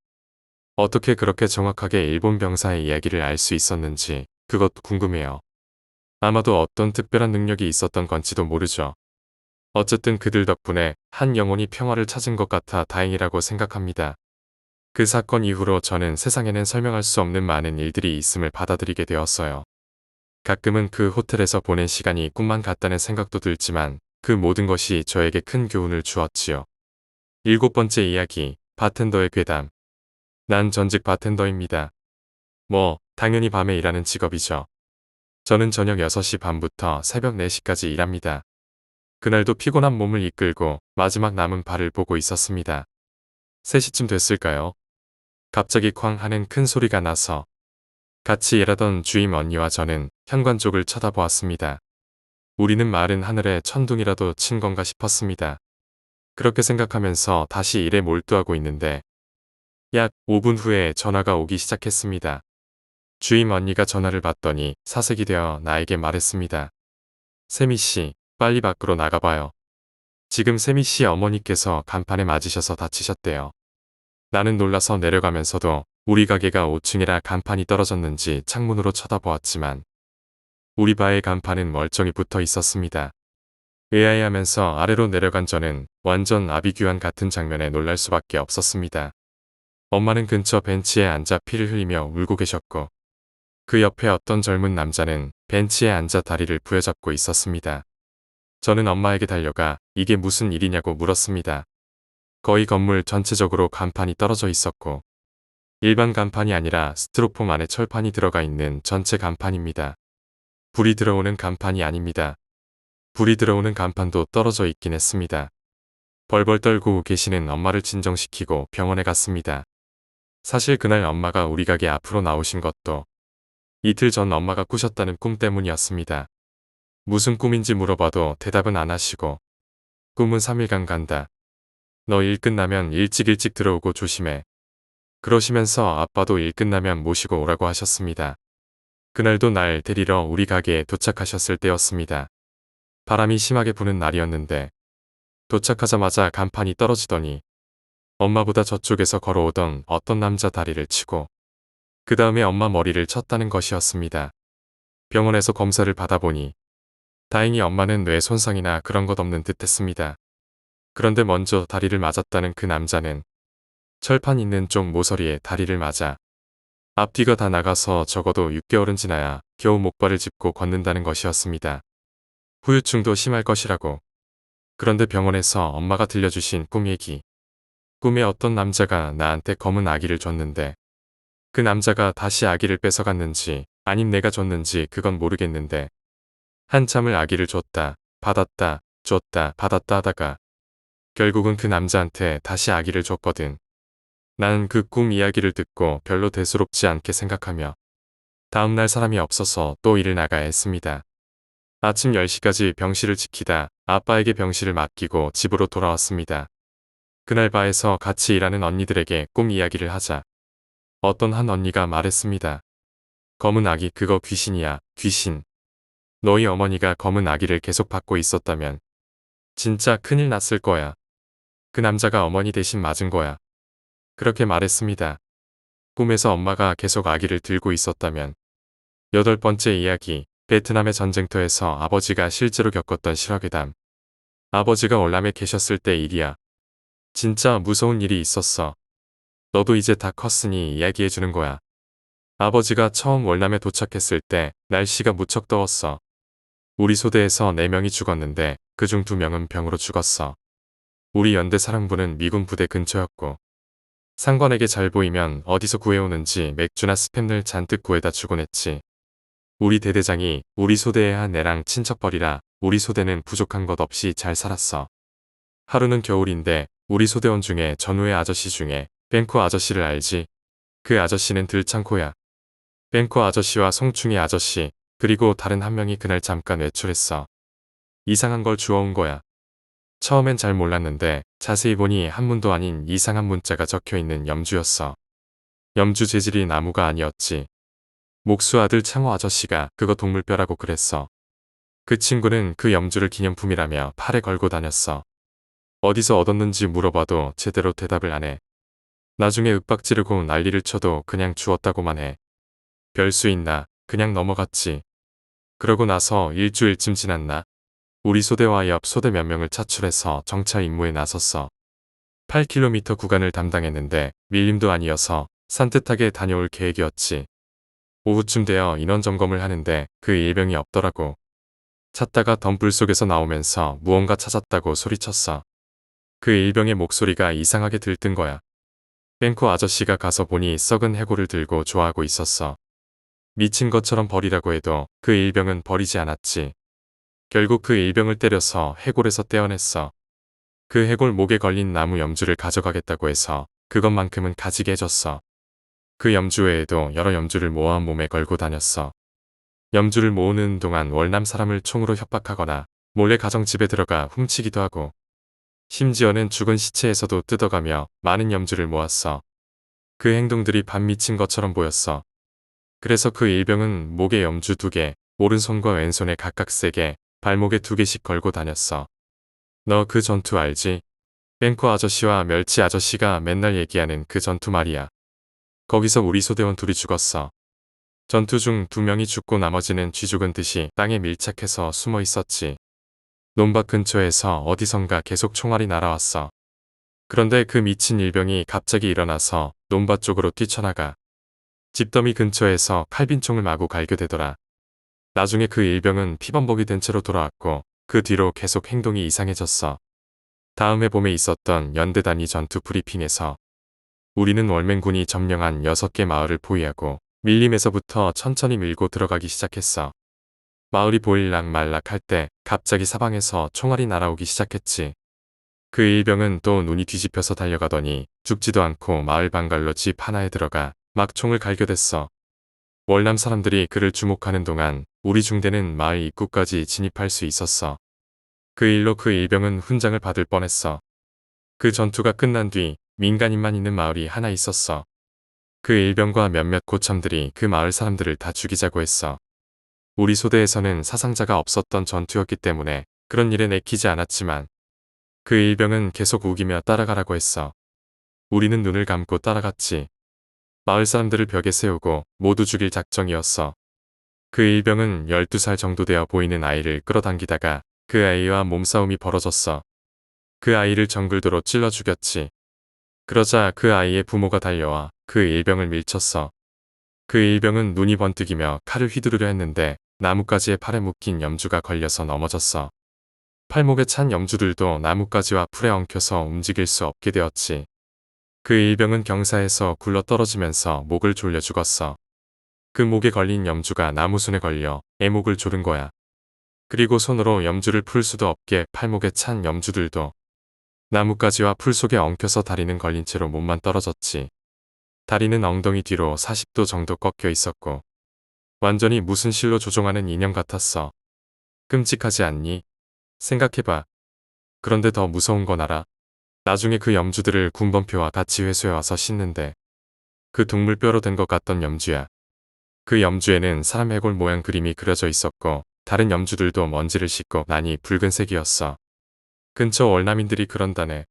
S1: 어떻게 그렇게 정확하게 일본 병사의 이야기를 알 수 있었는지 그것도 궁금해요. 아마도 어떤 특별한 능력이 있었던 건지도 모르죠. 어쨌든 그들 덕분에 한 영혼이 평화를 찾은 것 같아 다행이라고 생각합니다. 그 사건 이후로 저는 세상에는 설명할 수 없는 많은 일들이 있음을 받아들이게 되었어요. 가끔은 그 호텔에서 보낸 시간이 꿈만 같다는 생각도 들지만 그 모든 것이 저에게 큰 교훈을 주었지요. 7번째 이야기, 바텐더의 괴담. 난 전직 바텐더입니다. 뭐, 당연히 밤에 일하는 직업이죠. 저는 저녁 6시 반부터 새벽 4시까지 일합니다. 그날도 피곤한 몸을 이끌고 마지막 남은 발을 보고 있었습니다. 3시쯤 됐을까요? 갑자기 쾅 하는 큰 소리가 나서 같이 일하던 주임 언니와 저는 현관 쪽을 쳐다보았습니다. 우리는 마른 하늘에 천둥이라도 친 건가 싶었습니다. 그렇게 생각하면서 다시 일에 몰두하고 있는데 약 5분 후에 전화가 오기 시작했습니다. 주임 언니가 전화를 받더니 사색이 되어 나에게 말했습니다. 세미 씨, 빨리 밖으로 나가봐요. 지금 세미 씨 어머니께서 간판에 맞으셔서 다치셨대요. 나는 놀라서 내려가면서도 우리 가게가 5층이라 간판이 떨어졌는지 창문으로 쳐다보았지만 우리 바의 간판은 멀쩡히 붙어 있었습니다. 의아해하면서 아래로 내려간 저는 완전 아비규환 같은 장면에 놀랄 수밖에 없었습니다. 엄마는 근처 벤치에 앉아 피를 흘리며 울고 계셨고 그 옆에 어떤 젊은 남자는 벤치에 앉아 다리를 부여잡고 있었습니다. 저는 엄마에게 달려가 이게 무슨 일이냐고 물었습니다. 거의 건물 전체적으로 간판이 떨어져 있었고 일반 간판이 아니라 스티로폼 안에 철판이 들어가 있는 전체 간판입니다. 불이 들어오는 간판이 아닙니다. 불이 들어오는 간판도 떨어져 있긴 했습니다. 벌벌 떨고 계시는 엄마를 진정시키고 병원에 갔습니다. 사실 그날 엄마가 우리 가게 앞으로 나오신 것도 이틀 전 엄마가 꾸셨다는 꿈 때문이었습니다. 무슨 꿈인지 물어봐도 대답은 안 하시고 꿈은 3일간 간다. 너 일 끝나면 일찍 들어오고 조심해. 그러시면서 아빠도 일 끝나면 모시고 오라고 하셨습니다. 그날도 날 데리러 우리 가게에 도착하셨을 때였습니다. 바람이 심하게 부는 날이었는데 도착하자마자 간판이 떨어지더니 엄마보다 저쪽에서 걸어오던 어떤 남자 다리를 치고 그 다음에 엄마 머리를 쳤다는 것이었습니다. 병원에서 검사를 받아보니 다행히 엄마는 뇌 손상이나 그런 것 없는 듯 했습니다. 그런데 먼저 다리를 맞았다는 그 남자는 철판 있는 쪽 모서리에 다리를 맞아 앞뒤가 다 나가서 적어도 6개월은 지나야 겨우 목발을 짚고 걷는다는 것이었습니다. 후유증도 심할 것이라고. 그런데 병원에서 엄마가 들려주신 꿈 얘기. 꿈에 어떤 남자가 나한테 검은 아기를 줬는데 그 남자가 다시 아기를 뺏어갔는지 아님 내가 줬는지 그건 모르겠는데 한참을 아기를 줬다, 받았다, 줬다, 받았다 하다가 결국은 그 남자한테 다시 아기를 줬거든. 나는 그 꿈 이야기를 듣고 별로 대수롭지 않게 생각하며 다음날 사람이 없어서 또 일을 나가야 했습니다. 아침 10시까지 병실을 지키다 아빠에게 병실을 맡기고 집으로 돌아왔습니다. 그날 바에서 같이 일하는 언니들에게 꿈 이야기를 하자 어떤 한 언니가 말했습니다. 검은 아기 그거 귀신이야, 귀신. 너희 어머니가 검은 아기를 계속 받고 있었다면 진짜 큰일 났을 거야. 그 남자가 어머니 대신 맞은 거야. 그렇게 말했습니다. 꿈에서 엄마가 계속 아기를 들고 있었다면 8번째 이야기, 베트남의 전쟁터에서 아버지가 실제로 겪었던 실화괴담. 아버지가 월남에 계셨을 때 일이야. 진짜 무서운 일이 있었어. 너도 이제 다 컸으니 이야기해주는 거야. 아버지가 처음 월남에 도착했을 때 날씨가 무척 더웠어. 우리 소대에서 4명이 죽었는데 그중 2명은 병으로 죽었어. 우리 연대 사령부는 미군 부대 근처였고 상관에게 잘 보이면 어디서 구해오는지 맥주나 스팸을 잔뜩 구해다 주곤 했지. 우리 대대장이 우리 소대의 한 애랑 친척벌이라 우리 소대는 부족한 것 없이 잘 살았어. 하루는 겨울인데 우리 소대원 중에 전우의 아저씨 중에 뱅코 아저씨를 알지? 그 아저씨는 들창코야. 뱅코 아저씨와 송충이 아저씨 그리고 다른 한 명이 그날 잠깐 외출했어. 이상한 걸 주워온 거야. 처음엔 잘 몰랐는데 자세히 보니 한문도 아닌 이상한 문자가 적혀있는 염주였어. 염주 재질이 나무가 아니었지. 목수 아들 창호 아저씨가 그거 동물뼈라고 그랬어. 그 친구는 그 염주를 기념품이라며 팔에 걸고 다녔어. 어디서 얻었는지 물어봐도 제대로 대답을 안 해. 나중에 윽박 지르고 난리를 쳐도 그냥 주웠다고만 해. 별 수 있나 그냥 넘어갔지. 그러고 나서 일주일쯤 지났나 우리 소대와 옆 소대 몇 명을 차출해서 정찰 임무에 나섰어. 8km 구간을 담당했는데 밀림도 아니어서 산뜻하게 다녀올 계획이었지. 오후쯤 되어 인원 점검을 하는데 그 일병이 없더라고. 찾다가 덤불 속에서 나오면서 무언가 찾았다고 소리쳤어. 그 일병의 목소리가 이상하게 들뜬 거야. 뺑코 아저씨가 가서 보니 썩은 해골을 들고 좋아하고 있었어. 미친 것처럼 버리라고 해도 그 일병은 버리지 않았지. 결국 그 일병을 때려서 해골에서 떼어냈어. 그 해골 목에 걸린 나무 염주를 가져가겠다고 해서 그것만큼은 가지게 해줬어. 그 염주 외에도 여러 염주를 모아 몸에 걸고 다녔어. 염주를 모으는 동안 월남 사람을 총으로 협박하거나 몰래 가정집에 들어가 훔치기도 하고 심지어는 죽은 시체에서도 뜯어가며 많은 염주를 모았어. 그 행동들이 반미친 것처럼 보였어. 그래서 그 일병은 목에 염주 2개, 오른손과 왼손에 각각 3개, 발목에 2개씩 걸고 다녔어. 너 그 전투 알지? 뺑코 아저씨와 멸치 아저씨가 맨날 얘기하는 그 전투 말이야. 거기서 우리 소대원 2이 죽었어. 전투 중 2명이 죽고 나머지는 쥐죽은 듯이 땅에 밀착해서 숨어 있었지. 논밭 근처에서 어디선가 계속 총알이 날아왔어. 그런데 그 미친 일병이 갑자기 일어나서 논밭 쪽으로 뛰쳐나가. 집더미 근처에서 칼빈총을 마구 갈겨대더라. 나중에 그 일병은 피범벅이 된 채로 돌아왔고 그 뒤로 계속 행동이 이상해졌어. 다음 해 봄에 있었던 연대 단위 전투 브리핑에서 우리는 월맹군이 점령한 6개 마을을 포위하고 밀림에서부터 천천히 밀고 들어가기 시작했어. 마을이 보일락 말락 할 때 갑자기 사방에서 총알이 날아오기 시작했지. 그 일병은 또 눈이 뒤집혀서 달려가더니 죽지도 않고 마을 방갈로 집 하나에 들어가 막 총을 갈겨댔어. 월남 사람들이 그를 주목하는 동안 우리 중대는 마을 입구까지 진입할 수 있었어. 그 일로 그 일병은 훈장을 받을 뻔했어. 그 전투가 끝난 뒤 민간인만 있는 마을이 하나 있었어. 그 일병과 몇몇 고참들이 그 마을 사람들을 다 죽이자고 했어. 우리 소대에서는 사상자가 없었던 전투였기 때문에 그런 일에 내키지 않았지만 그 일병은 계속 우기며 따라가라고 했어. 우리는 눈을 감고 따라갔지. 마을 사람들을 벽에 세우고 모두 죽일 작정이었어. 그 일병은 12살 정도 되어 보이는 아이를 끌어당기다가 그 아이와 몸싸움이 벌어졌어. 그 아이를 정글도로 찔러 죽였지. 그러자 그 아이의 부모가 달려와 그 일병을 밀쳤어. 그 일병은 눈이 번뜩이며 칼을 휘두르려 했는데 나뭇가지에 팔에 묶인 염주가 걸려서 넘어졌어. 팔목에 찬 염주들도 나뭇가지와 풀에 엉켜서 움직일 수 없게 되었지. 그 일병은 경사에서 굴러 떨어지면서 목을 졸려 죽었어. 그 목에 걸린 염주가 나무순에 걸려 애목을 조른 거야. 그리고 손으로 염주를 풀 수도 없게 팔목에 찬 염주들도 나뭇가지와 풀 속에 엉켜서 다리는 걸린 채로 몸만 떨어졌지. 다리는 엉덩이 뒤로 40도 정도 꺾여 있었고 완전히 무슨 실로 조종하는 인형 같았어. 끔찍하지 않니? 생각해봐. 그런데 더 무서운 건 알아? 나중에 그 염주들을 군번표와 같이 회수해 와서 씻는데 그 동물뼈로 된 것 같던 염주야. 그 염주에는 사람 해골 모양 그림이 그려져 있었고 다른 염주들도 먼지를 씻고 나니 붉은색이었어. 근처 월남인들이 그런다네.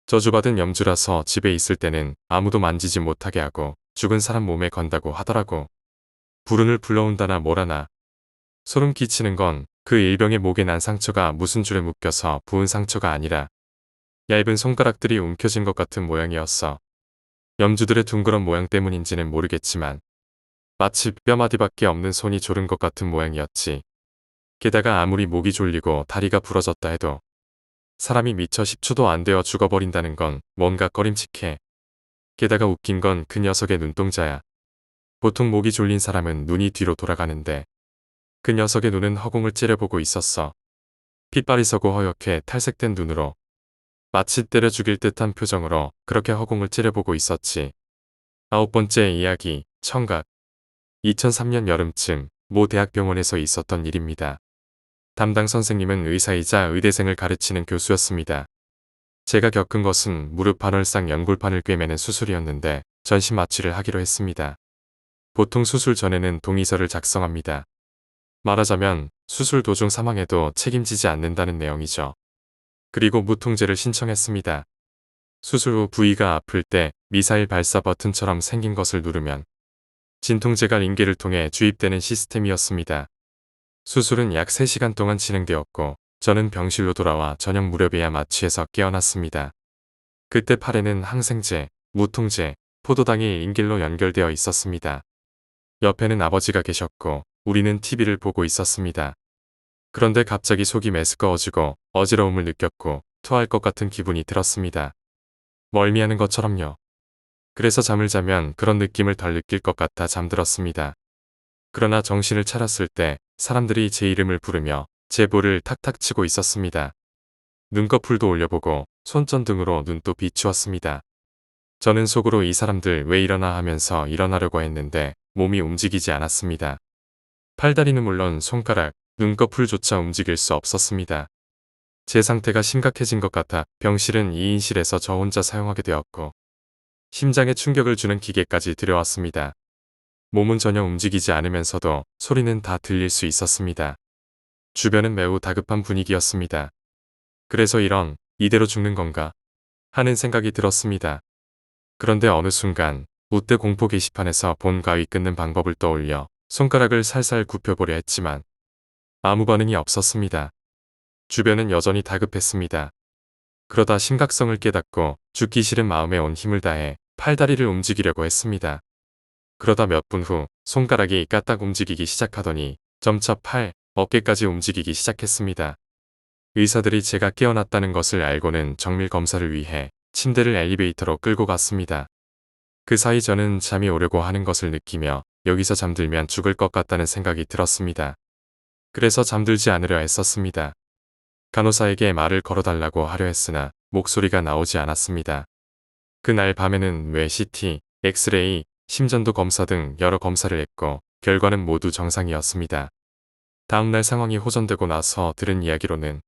S1: 저주받은 염주라서 집에 있을 때는 아무도 만지지 못하게 하고 죽은 사람 몸에 건다고 하더라고. 불운을 불러온다나 뭐라나. 소름 끼치는 건 그 일병의 목에 난 상처가 무슨 줄에 묶여서 부은 상처가 아니라 얇은 손가락들이 움켜진 것 같은 모양이었어. 염주들의 둥그런 모양 때문인지는 모르겠지만 마치 뼈마디밖에 없는 손이 조른 것 같은 모양이었지. 게다가 아무리 목이 졸리고 다리가 부러졌다 해도 사람이 미처 10초도 안 되어 죽어버린다는 건 뭔가 꺼림칙해. 게다가 웃긴 건 그 녀석의 눈동자야. 보통 목이 졸린 사람은 눈이 뒤로 돌아가는데 그 녀석의 눈은 허공을 째려보고 있었어. 핏발이 서고 허옇게 탈색된 눈으로 마치 때려 죽일 듯한 표정으로 그렇게 허공을 째려보고 있었지. 9번째 이야기, 청각. 2003년 여름쯤 모 대학병원에서 있었던 일입니다. 담당 선생님은 의사이자 의대생을 가르치는 교수였습니다. 제가 겪은 것은 무릎 반월상 연골판을 꿰매는 수술이었는데 전신 마취를 하기로 했습니다. 보통 수술 전에는 동의서를 작성합니다. 말하자면 수술 도중 사망해도 책임지지 않는다는 내용이죠. 그리고 무통제를 신청했습니다. 수술 후 부위가 아플 때 미사일 발사 버튼처럼 생긴 것을 누르면 진통제가 링게를 통해 주입되는 시스템이었습니다. 수술은 약 3시간 동안 진행되었고 저는 병실로 돌아와 저녁 무렵에야 마취해서 깨어났습니다. 그때 팔에는 항생제, 무통제, 포도당이 링겔로 연결되어 있었습니다. 옆에는 아버지가 계셨고 우리는 TV를 보고 있었습니다. 그런데 갑자기 속이 메스꺼워지고 어지러움을 느꼈고 토할 것 같은 기분이 들었습니다. 멀미하는 것처럼요. 그래서 잠을 자면 그런 느낌을 덜 느낄 것 같아 잠들었습니다. 그러나 정신을 차렸을 때 사람들이 제 이름을 부르며 제 볼을 탁탁 치고 있었습니다. 눈꺼풀도 올려보고 손전등으로 눈도 비추었습니다. 저는 속으로 이 사람들 왜 일어나 하면서 일어나려고 했는데 몸이 움직이지 않았습니다. 팔다리는 물론 손가락, 눈꺼풀조차 움직일 수 없었습니다. 제 상태가 심각해진 것 같아 병실은 2인실에서 저 혼자 사용하게 되었고 심장에 충격을 주는 기계까지 들여왔습니다. 몸은 전혀 움직이지 않으면서도 소리는 다 들릴 수 있었습니다. 주변은 매우 다급한 분위기였습니다. 그래서 이대로 죽는 건가 하는 생각이 들었습니다. 그런데 어느 순간 우대 공포 게시판에서 본 가위 끊는 방법을 떠올려 손가락을 살살 굽혀보려 했지만 아무 반응이 없었습니다. 주변은 여전히 다급했습니다. 그러다 심각성을 깨닫고 죽기 싫은 마음에 온 힘을 다해 팔다리를 움직이려고 했습니다. 그러다 몇 분 후 손가락이 까딱 움직이기 시작하더니 점차 팔, 어깨까지 움직이기 시작했습니다. 의사들이 제가 깨어났다는 것을 알고는 정밀 검사를 위해 침대를 엘리베이터로 끌고 갔습니다. 그 사이 저는 잠이 오려고 하는 것을 느끼며 여기서 잠들면 죽을 것 같다는 생각이 들었습니다. 그래서 잠들지 않으려 했었습니다. 간호사에게 말을 걸어달라고 하려 했으나 목소리가 나오지 않았습니다. 그날 밤에는 왜 CT, 엑스레이, 심전도 검사 등 여러 검사를 했고 결과는 모두 정상이었습니다. 다음날 상황이 호전되고 나서 들은 이야기로는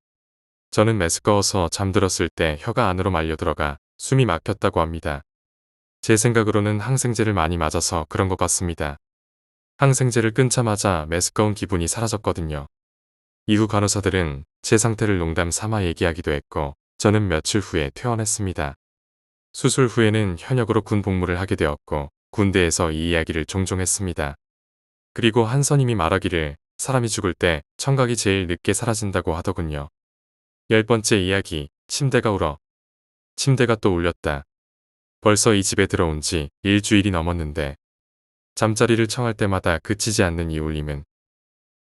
S1: 저는 메스꺼워서 잠들었을 때 혀가 안으로 말려 들어가 숨이 막혔다고 합니다. 제 생각으로는 항생제를 많이 맞아서 그런 것 같습니다. 항생제를 끊자마자 메스꺼운 기분이 사라졌거든요. 이후 간호사들은 제 상태를 농담 삼아 얘기하기도 했고 저는 며칠 후에 퇴원했습니다. 수술 후에는 현역으로 군 복무를 하게 되었고 군대에서 이 이야기를 종종 했습니다. 그리고 한 선임이 말하기를 사람이 죽을 때 청각이 제일 늦게 사라진다고 하더군요. 10번째 이야기, 침대가 울어. 침대가 또 울렸다. 벌써 이 집에 들어온 지 일주일이 넘었는데 잠자리를 청할 때마다 그치지 않는 이 울림은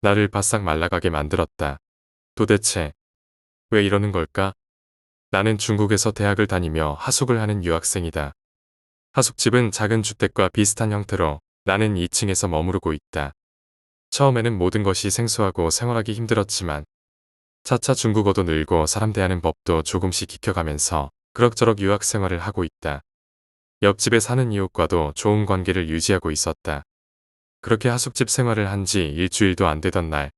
S1: 나를 바싹 말라가게 만들었다. 도대체 왜 이러는 걸까? 나는 중국에서 대학을 다니며 하숙을 하는 유학생이다. 하숙집은 작은 주택과 비슷한 형태로 나는 2층에서 머무르고 있다. 처음에는 모든 것이 생소하고 생활하기 힘들었지만 차차 중국어도 늘고 사람 대하는 법도 조금씩 익혀가면서 그럭저럭 유학 생활을 하고 있다. 옆집에 사는 이웃과도 좋은 관계를 유지하고 있었다. 그렇게 하숙집 생활을 한 지 일주일도 안 되던 날,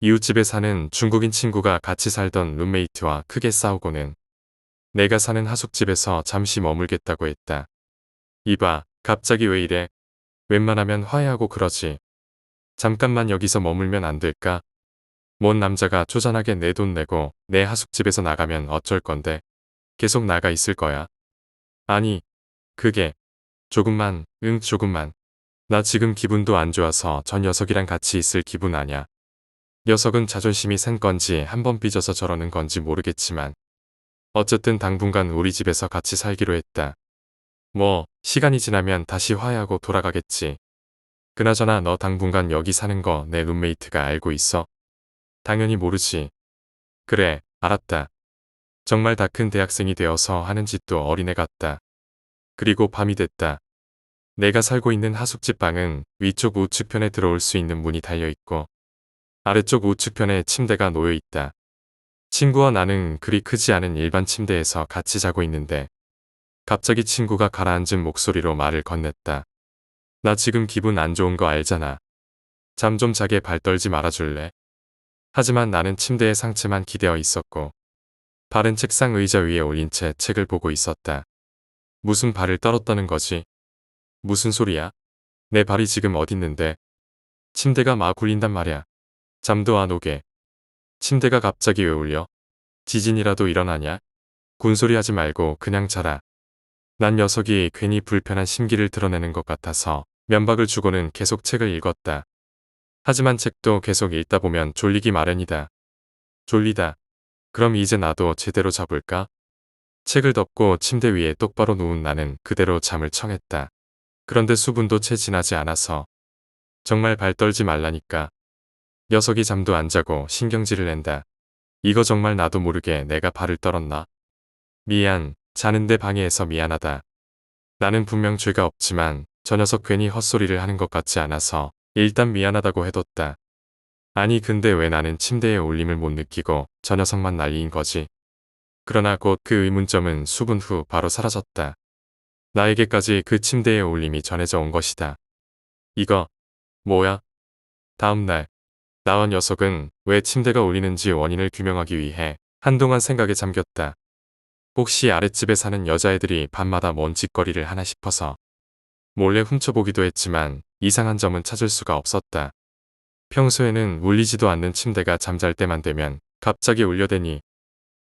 S1: 이웃집에 사는 중국인 친구가 같이 살던 룸메이트와 크게 싸우고는 내가 사는 하숙집에서 잠시 머물겠다고 했다. 이봐, 갑자기 왜 이래? 웬만하면 화해하고 그러지. 잠깐만 여기서 머물면 안 될까? 뭔 남자가 쪼잔하게 내 돈 내고 내 하숙집에서 나가면 어쩔 건데. 계속 나가 있을 거야. 아니, 그게 조금만, 응 조금만. 나 지금 기분도 안 좋아서 저 녀석이랑 같이 있을 기분 아냐. 녀석은 자존심이 센 건지 한번 삐져서 저러는 건지 모르겠지만 어쨌든 당분간 우리 집에서 같이 살기로 했다. 뭐 시간이 지나면 다시 화해하고 돌아가겠지. 그나저나 너 당분간 여기 사는 거 내 룸메이트가 알고 있어? 당연히 모르지. 그래, 알았다. 정말 다 큰 대학생이 되어서 하는 짓도 어린애 같다. 그리고 밤이 됐다. 내가 살고 있는 하숙집 방은 위쪽 우측편에 들어올 수 있는 문이 달려있고 아래쪽 우측편에 침대가 놓여있다. 친구와 나는 그리 크지 않은 일반 침대에서 같이 자고 있는데 갑자기 친구가 가라앉은 목소리로 말을 건넸다. 나 지금 기분 안 좋은 거 알잖아. 잠 좀 자게 발 떨지 말아줄래? 하지만 나는 침대의 상체만 기대어 있었고 발은 책상 의자 위에 올린 채 책을 보고 있었다. 무슨 발을 떨었다는 거지? 무슨 소리야? 내 발이 지금 어딨는데? 침대가 막 굴린단 말야. 잠도 안 오게. 침대가 갑자기 왜 울려? 지진이라도 일어나냐? 군소리 하지 말고 그냥 자라. 난 녀석이 괜히 불편한 심기를 드러내는 것 같아서 면박을 주고는 계속 책을 읽었다. 하지만 책도 계속 읽다 보면 졸리기 마련이다. 졸리다. 그럼 이제 나도 제대로 자볼까? 책을 덮고 침대 위에 똑바로 누운 나는 그대로 잠을 청했다. 그런데 수분도 채 지나지 않아서 정말 발 떨지 말라니까. 녀석이 잠도 안 자고 신경질을 낸다. 이거 정말 나도 모르게 내가 발을 떨었나? 미안, 자는데 방해해서 미안하다. 나는 분명 죄가 없지만 저 녀석 괜히 헛소리를 하는 것 같지 않아서 일단 미안하다고 해뒀다. 아니 근데 왜 나는 침대에 울림을 못 느끼고 저 녀석만 난리인 거지? 그러나 곧 그 의문점은 수분 후 바로 사라졌다. 나에게까지 그 침대의 울림이 전해져 온 것이다. 이거 뭐야? 다음 날 나와 녀석은 왜 침대가 울리는지 원인을 규명하기 위해 한동안 생각에 잠겼다. 혹시 아랫집에 사는 여자애들이 밤마다 뭔 짓거리를 하나 싶어서 몰래 훔쳐보기도 했지만 이상한 점은 찾을 수가 없었다. 평소에는 울리지도 않는 침대가 잠잘 때만 되면 갑자기 울려대니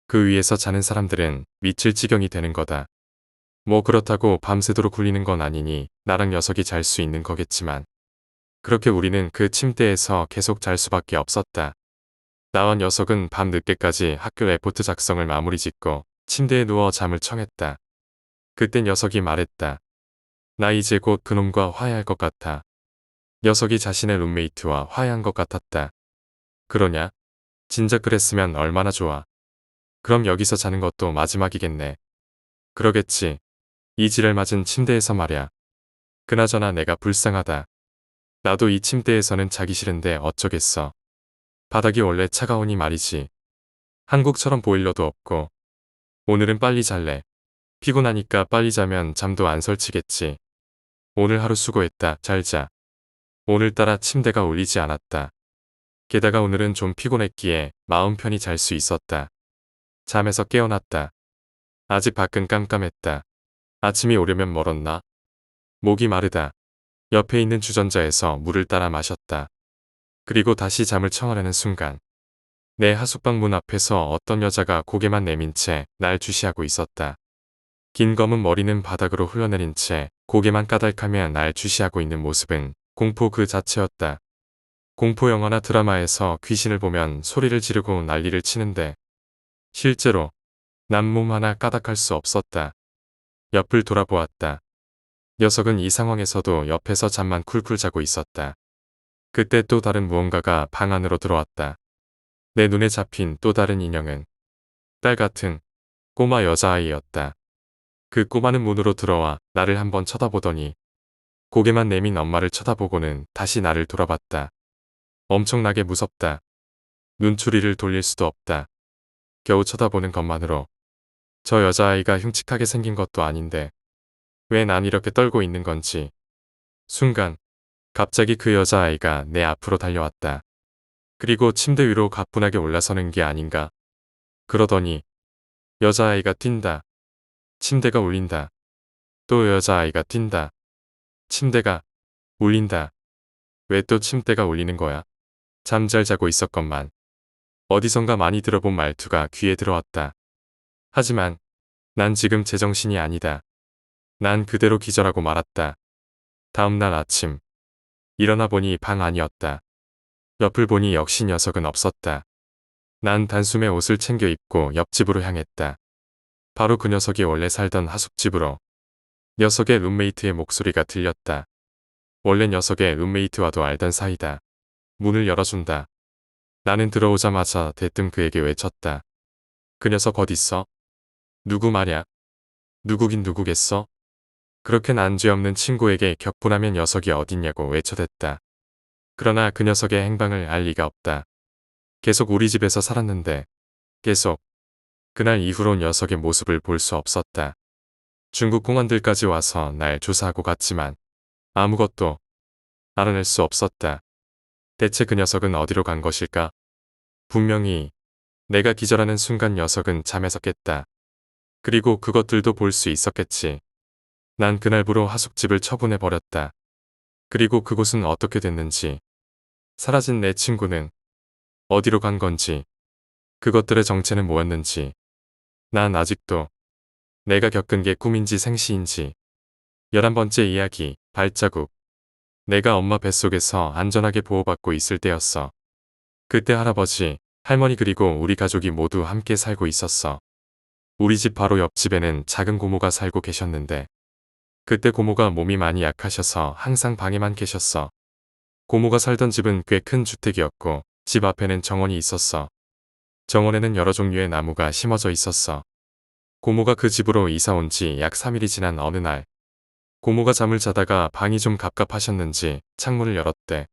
S1: 그 위에서 자는 사람들은 미칠 지경이 되는 거다. 뭐 그렇다고 밤새도록 굴리는 건 아니니 나랑 녀석이 잘 수 있는 거겠지만 그렇게 우리는 그 침대에서 계속 잘 수밖에 없었다. 나와 녀석은 밤 늦게까지 학교 레포트 작성을 마무리 짓고 침대에 누워 잠을 청했다. 그때 녀석이 말했다. 나 이제 곧 그놈과 화해할 것 같아. 녀석이 자신의 룸메이트와 화해한 것 같았다. 그러냐? 진작 그랬으면 얼마나 좋아. 그럼 여기서 자는 것도 마지막이겠네. 그러겠지. 이 지랄 맞은 침대에서 말야. 그나저나 내가 불쌍하다. 나도 이 침대에서는 자기 싫은데 어쩌겠어. 바닥이 원래 차가우니 말이지. 한국처럼 보일러도 없고. 오늘은 빨리 잘래. 피곤하니까 빨리 자면 잠도 안 설치겠지. 오늘 하루 수고했다. 잘 자. 오늘따라 침대가 울리지 않았다. 게다가 오늘은 좀 피곤했기에 마음 편히 잘 수 있었다. 잠에서 깨어났다. 아직 밖은 깜깜했다. 아침이 오려면 멀었나? 목이 마르다. 옆에 있는 주전자에서 물을 따라 마셨다. 그리고 다시 잠을 청하려는 순간 내 하숙방 문 앞에서 어떤 여자가 고개만 내민 채 날 주시하고 있었다. 긴 검은 머리는 바닥으로 흘러내린 채 고개만 까닭하며 날 주시하고 있는 모습은 공포 그 자체였다. 공포 영화나 드라마에서 귀신을 보면 소리를 지르고 난리를 치는데 실제로 난 몸 하나 까닭할 수 없었다. 옆을 돌아보았다. 녀석은 이 상황에서도 옆에서 잠만 쿨쿨 자고 있었다. 그때 또 다른 무언가가 방 안으로 들어왔다. 내 눈에 잡힌 또 다른 인형은 딸 같은 꼬마 여자아이였다. 그 꼬마는 문으로 들어와 나를 한번 쳐다보더니 고개만 내민 엄마를 쳐다보고는 다시 나를 돌아봤다. 엄청나게 무섭다. 눈초리를 돌릴 수도 없다. 겨우 쳐다보는 것만으로 저 여자아이가 흉측하게 생긴 것도 아닌데 왜 난 이렇게 떨고 있는 건지. 순간 갑자기 그 여자아이가 내 앞으로 달려왔다. 그리고 침대 위로 가뿐하게 올라서는 게 아닌가. 그러더니 여자아이가 뛴다. 침대가 울린다. 또 여자아이가 뛴다. 침대가 울린다. 왜 또 침대가 울리는 거야? 잠잘 자고 있었건만. 어디선가 많이 들어본 말투가 귀에 들어왔다. 하지만 난 지금 제정신이 아니다. 난 그대로 기절하고 말았다. 다음날 아침 일어나 보니 방 안이었다. 옆을 보니 역시 녀석은 없었다. 난 단숨에 옷을 챙겨 입고 옆집으로 향했다. 바로 그 녀석이 원래 살던 하숙집으로. 녀석의 룸메이트의 목소리가 들렸다. 원래 녀석의 룸메이트와도 알던 사이다. 문을 열어준다. 나는 들어오자마자 대뜸 그에게 외쳤다. 그 녀석 어딨어? 누구 말야? 누구긴 누구겠어? 그렇게 난죄없는 친구에게 격분하면 녀석이 어딨냐고 외쳐댔다. 그러나 그 녀석의 행방을 알 리가 없다. 계속 우리 집에서 살았는데 계속 그날 이후로 녀석의 모습을 볼 수 없었다. 중국 공안들까지 와서 날 조사하고 갔지만 아무것도 알아낼 수 없었다. 대체 그 녀석은 어디로 간 것일까? 분명히 내가 기절하는 순간 녀석은 잠에서 깼다. 그리고 그것들도 볼 수 있었겠지. 난 그날부로 하숙집을 처분해버렸다. 그리고 그곳은 어떻게 됐는지, 사라진 내 친구는 어디로 간 건지, 그것들의 정체는 뭐였는지, 난 아직도 내가 겪은 게 꿈인지 생시인지. 11번째 이야기, 발자국. 내가 엄마 뱃속에서 안전하게 보호받고 있을 때였어. 그때 할아버지, 할머니 그리고 우리 가족이 모두 함께 살고 있었어. 우리 집 바로 옆집에는 작은 고모가 살고 계셨는데 그때 고모가 몸이 많이 약하셔서 항상 방에만 계셨어. 고모가 살던 집은 꽤 큰 주택이었고 집 앞에는 정원이 있었어. 정원에는 여러 종류의 나무가 심어져 있었어. 고모가 그 집으로 이사 온 지 약 3일이 지난 어느 날 고모가 잠을 자다가 방이 좀 갑갑하셨는지 창문을 열었대.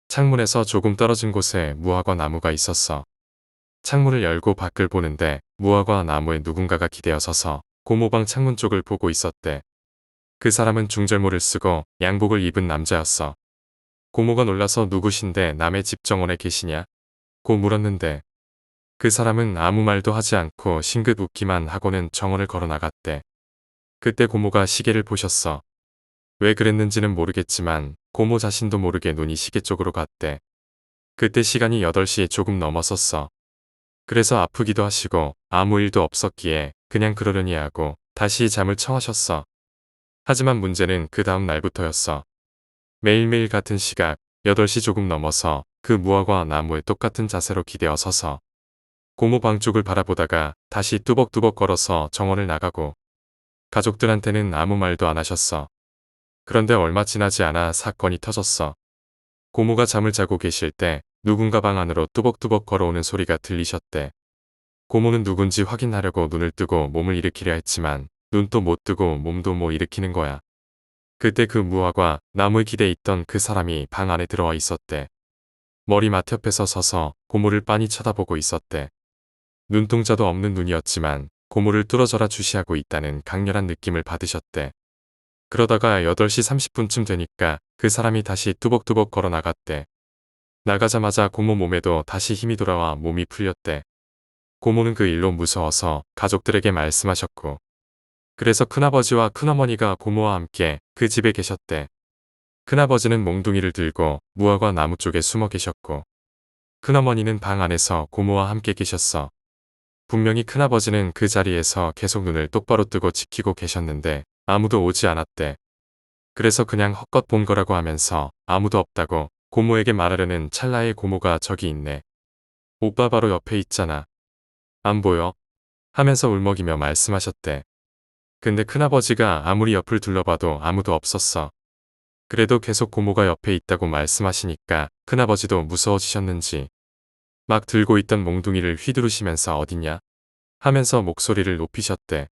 S1: 창문에서 조금 떨어진 곳에 무화과 나무가 있었어. 창문을 열고 밖을 보는데 무화과 나무에 누군가가 기대어 서서 고모방 창문 쪽을 보고 있었대. 그 사람은 중절모를 쓰고 양복을 입은 남자였어. 고모가 놀라서 누구신데 남의 집 정원에 계시냐? 고 물었는데 그 사람은 아무 말도 하지 않고 싱긋 웃기만 하고는 정원을 걸어 나갔대. 그때 고모가 시계를 보셨어. 왜 그랬는지는 모르겠지만 고모 자신도 모르게 눈이 시계 쪽으로 갔대. 그때 시간이 8시 조금 넘었었어. 그래서 아프기도 하시고 아무 일도 없었기에 그냥 그러려니 하고 다시 잠을 청하셨어. 하지만 문제는 그 다음 날부터였어. 매일매일 같은 시각 8시 조금 넘어서 그 무화과 나무에 똑같은 자세로 기대어 서서 고모 방 쪽을 바라보다가 다시 뚜벅뚜벅 걸어서 정원을 나가고 가족들한테는 아무 말도 안 하셨어. 그런데 얼마 지나지 않아 사건이 터졌어. 고모가 잠을 자고 계실 때 누군가 방 안으로 뚜벅뚜벅 걸어오는 소리가 들리셨대. 고모는 누군지 확인하려고 눈을 뜨고 몸을 일으키려 했지만 눈도 못 뜨고 몸도 못 일으키는 거야. 그때 그 무화과 나무에 기대 있던 그 사람이 방 안에 들어와 있었대. 머리 맡옆에서 서서 고모를 빤히 쳐다보고 있었대. 눈동자도 없는 눈이었지만 고모를 뚫어져라 주시하고 있다는 강렬한 느낌을 받으셨대. 그러다가 8시 30분쯤 되니까 그 사람이 다시 뚜벅뚜벅 걸어 나갔대. 나가자마자 고모 몸에도 다시 힘이 돌아와 몸이 풀렸대. 고모는 그 일로 무서워서 가족들에게 말씀하셨고 그래서 큰아버지와 큰어머니가 고모와 함께 그 집에 계셨대. 큰아버지는 몽둥이를 들고 무화과 나무 쪽에 숨어 계셨고 큰어머니는 방 안에서 고모와 함께 계셨어. 분명히 큰아버지는 그 자리에서 계속 눈을 똑바로 뜨고 지키고 계셨는데 아무도 오지 않았대. 그래서 그냥 헛것 본 거라고 하면서 아무도 없다고 고모에게 말하려는 찰나에 고모가 저기 있네. 오빠 바로 옆에 있잖아. 안 보여? 하면서 울먹이며 말씀하셨대. 근데 큰아버지가 아무리 옆을 둘러봐도 아무도 없었어. 그래도 계속 고모가 옆에 있다고 말씀하시니까 큰아버지도 무서워지셨는지 막 들고 있던 몽둥이를 휘두르시면서 어딨냐? 하면서 목소리를 높이셨대.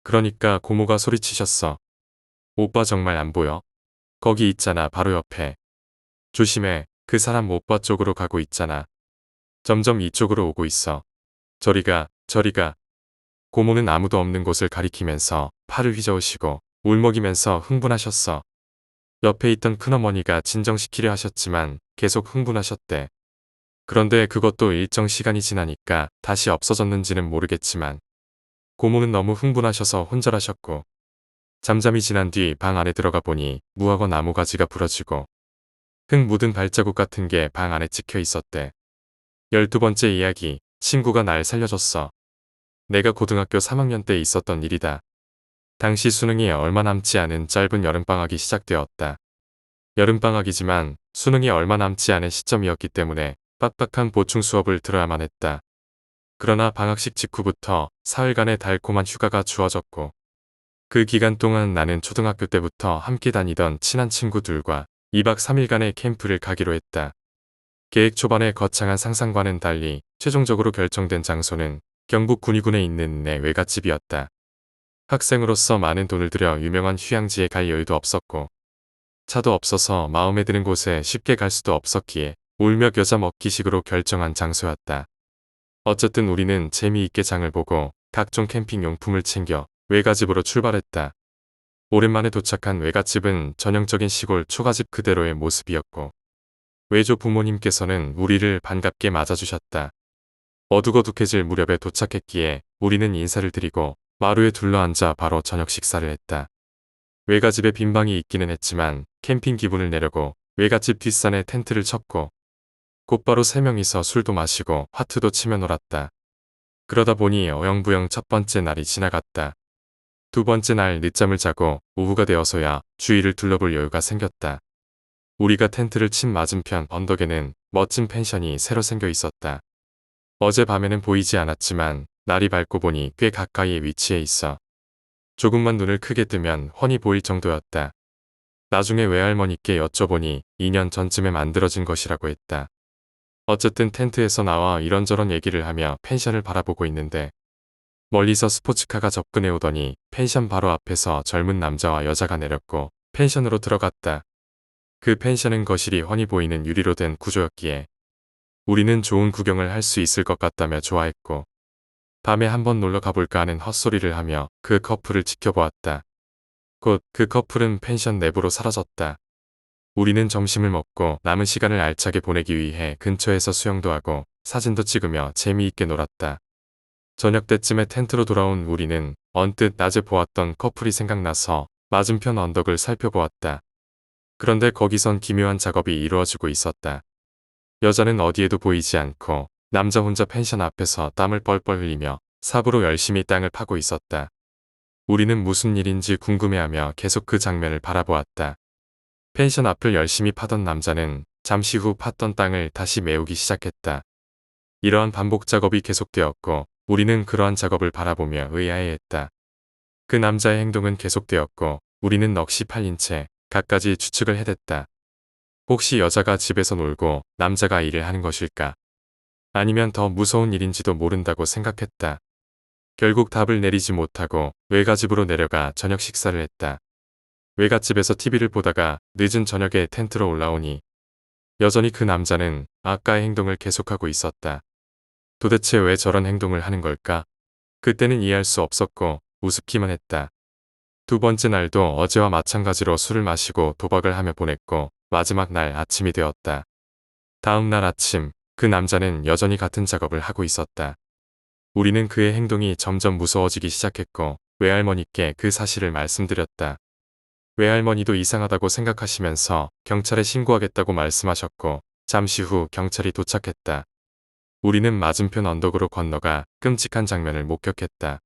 S1: 그러니까 고모가 소리치셨어. 오빠 정말 안 보여? 거기 있잖아 바로 옆에. 조심해. 그 사람 오빠 쪽으로 가고 있잖아. 점점 이쪽으로 오고 있어. 저리 가, 저리 가. 고모는 아무도 없는 곳을 가리키면서 팔을 휘저으시고 울먹이면서 흥분하셨어. 옆에 있던 큰어머니가 진정시키려 하셨지만 계속 흥분하셨대. 그런데 그것도 일정 시간이 지나니까 다시 없어졌는지는 모르겠지만 고모는 너무 흥분하셔서 혼절하셨고 잠잠히 지난 뒤 방 안에 들어가 보니 무화과 나무가지가 부러지고 흙 묻은 발자국 같은 게 방 안에 찍혀 있었대. 12번째 이야기, 친구가 날 살려줬어. 내가 고등학교 3학년 때 있었던 일이다. 당시 수능이 얼마 남지 않은 짧은 여름방학이 시작되었다. 여름방학이지만 수능이 얼마 남지 않은 시점이었기 때문에 빡빡한 보충 수업을 들어야만 했다. 그러나 방학식 직후부터 사흘간의 달콤한 휴가가 주어졌고 그 기간 동안 나는 초등학교 때부터 함께 다니던 친한 친구들과 2박 3일간의 캠프를 가기로 했다. 계획 초반의 거창한 상상과는 달리 최종적으로 결정된 장소는 경북 군위군에 있는 내 외갓집이었다. 학생으로서 많은 돈을 들여 유명한 휴양지에 갈 여유도 없었고 차도 없어서 마음에 드는 곳에 쉽게 갈 수도 없었기에 울며 겨자 먹기식으로 결정한 장소였다. 어쨌든 우리는 재미있게 장을 보고 각종 캠핑 용품을 챙겨 외갓집으로 출발했다. 오랜만에 도착한 외갓집은 전형적인 시골 초가집 그대로의 모습이었고 외조 부모님께서는 우리를 반갑게 맞아주셨다. 어둑어둑해질 무렵에 도착했기에 우리는 인사를 드리고 마루에 둘러앉아 바로 저녁 식사를 했다. 외갓집에 빈 방이 있기는 했지만 캠핑 기분을 내려고 외갓집 뒷산에 텐트를 쳤고 곧바로 3명이서 술도 마시고 화투도 치며 놀았다. 그러다 보니 어영부영 첫 번째 날이 지나갔다. 두 번째 날 늦잠을 자고 오후가 되어서야 주위를 둘러볼 여유가 생겼다. 우리가 텐트를 친 맞은편 언덕에는 멋진 펜션이 새로 생겨 있었다. 어젯밤에는 보이지 않았지만 날이 밝고 보니 꽤 가까이에 위치해 있어 조금만 눈을 크게 뜨면 훤히 보일 정도였다. 나중에 외할머니께 여쭤보니 2년 전쯤에 만들어진 것이라고 했다. 어쨌든 텐트에서 나와 이런저런 얘기를 하며 펜션을 바라보고 있는데 멀리서 스포츠카가 접근해 오더니 펜션 바로 앞에서 젊은 남자와 여자가 내렸고 펜션으로 들어갔다. 그 펜션은 거실이 훤히 보이는 유리로 된 구조였기에 우리는 좋은 구경을 할 수 있을 것 같다며 좋아했고 밤에 한번 놀러 가볼까 하는 헛소리를 하며 그 커플을 지켜보았다. 곧 그 커플은 펜션 내부로 사라졌다. 우리는 점심을 먹고 남은 시간을 알차게 보내기 위해 근처에서 수영도 하고 사진도 찍으며 재미있게 놀았다. 저녁 때쯤에 텐트로 돌아온 우리는 언뜻 낮에 보았던 커플이 생각나서 맞은편 언덕을 살펴보았다. 그런데 거기선 기묘한 작업이 이루어지고 있었다. 여자는 어디에도 보이지 않고 남자 혼자 펜션 앞에서 땀을 뻘뻘 흘리며 삽으로 열심히 땅을 파고 있었다. 우리는 무슨 일인지 궁금해하며 계속 그 장면을 바라보았다. 펜션 앞을 열심히 파던 남자는 잠시 후 팠던 땅을 다시 메우기 시작했다. 이러한 반복 작업이 계속되었고 우리는 그러한 작업을 바라보며 의아해했다. 그 남자의 행동은 계속되었고 우리는 넋이 팔린 채 갖가지 추측을 해댔다. 혹시 여자가 집에서 놀고 남자가 일을 하는 것일까? 아니면 더 무서운 일인지도 모른다고 생각했다. 결국 답을 내리지 못하고 외갓집으로 내려가 저녁 식사를 했다. 외갓집에서 TV를 보다가 늦은 저녁에 텐트로 올라오니 여전히 그 남자는 아까의 행동을 계속하고 있었다. 도대체 왜 저런 행동을 하는 걸까? 그때는 이해할 수 없었고 우습기만 했다. 두 번째 날도 어제와 마찬가지로 술을 마시고 도박을 하며 보냈고 마지막 날 아침이 되었다. 다음 날 아침 그 남자는 여전히 같은 작업을 하고 있었다. 우리는 그의 행동이 점점 무서워지기 시작했고 외할머니께 그 사실을 말씀드렸다. 외할머니도 이상하다고 생각하시면서 경찰에 신고하겠다고 말씀하셨고 잠시 후 경찰이 도착했다. 우리는 맞은편 언덕으로 건너가 끔찍한 장면을 목격했다.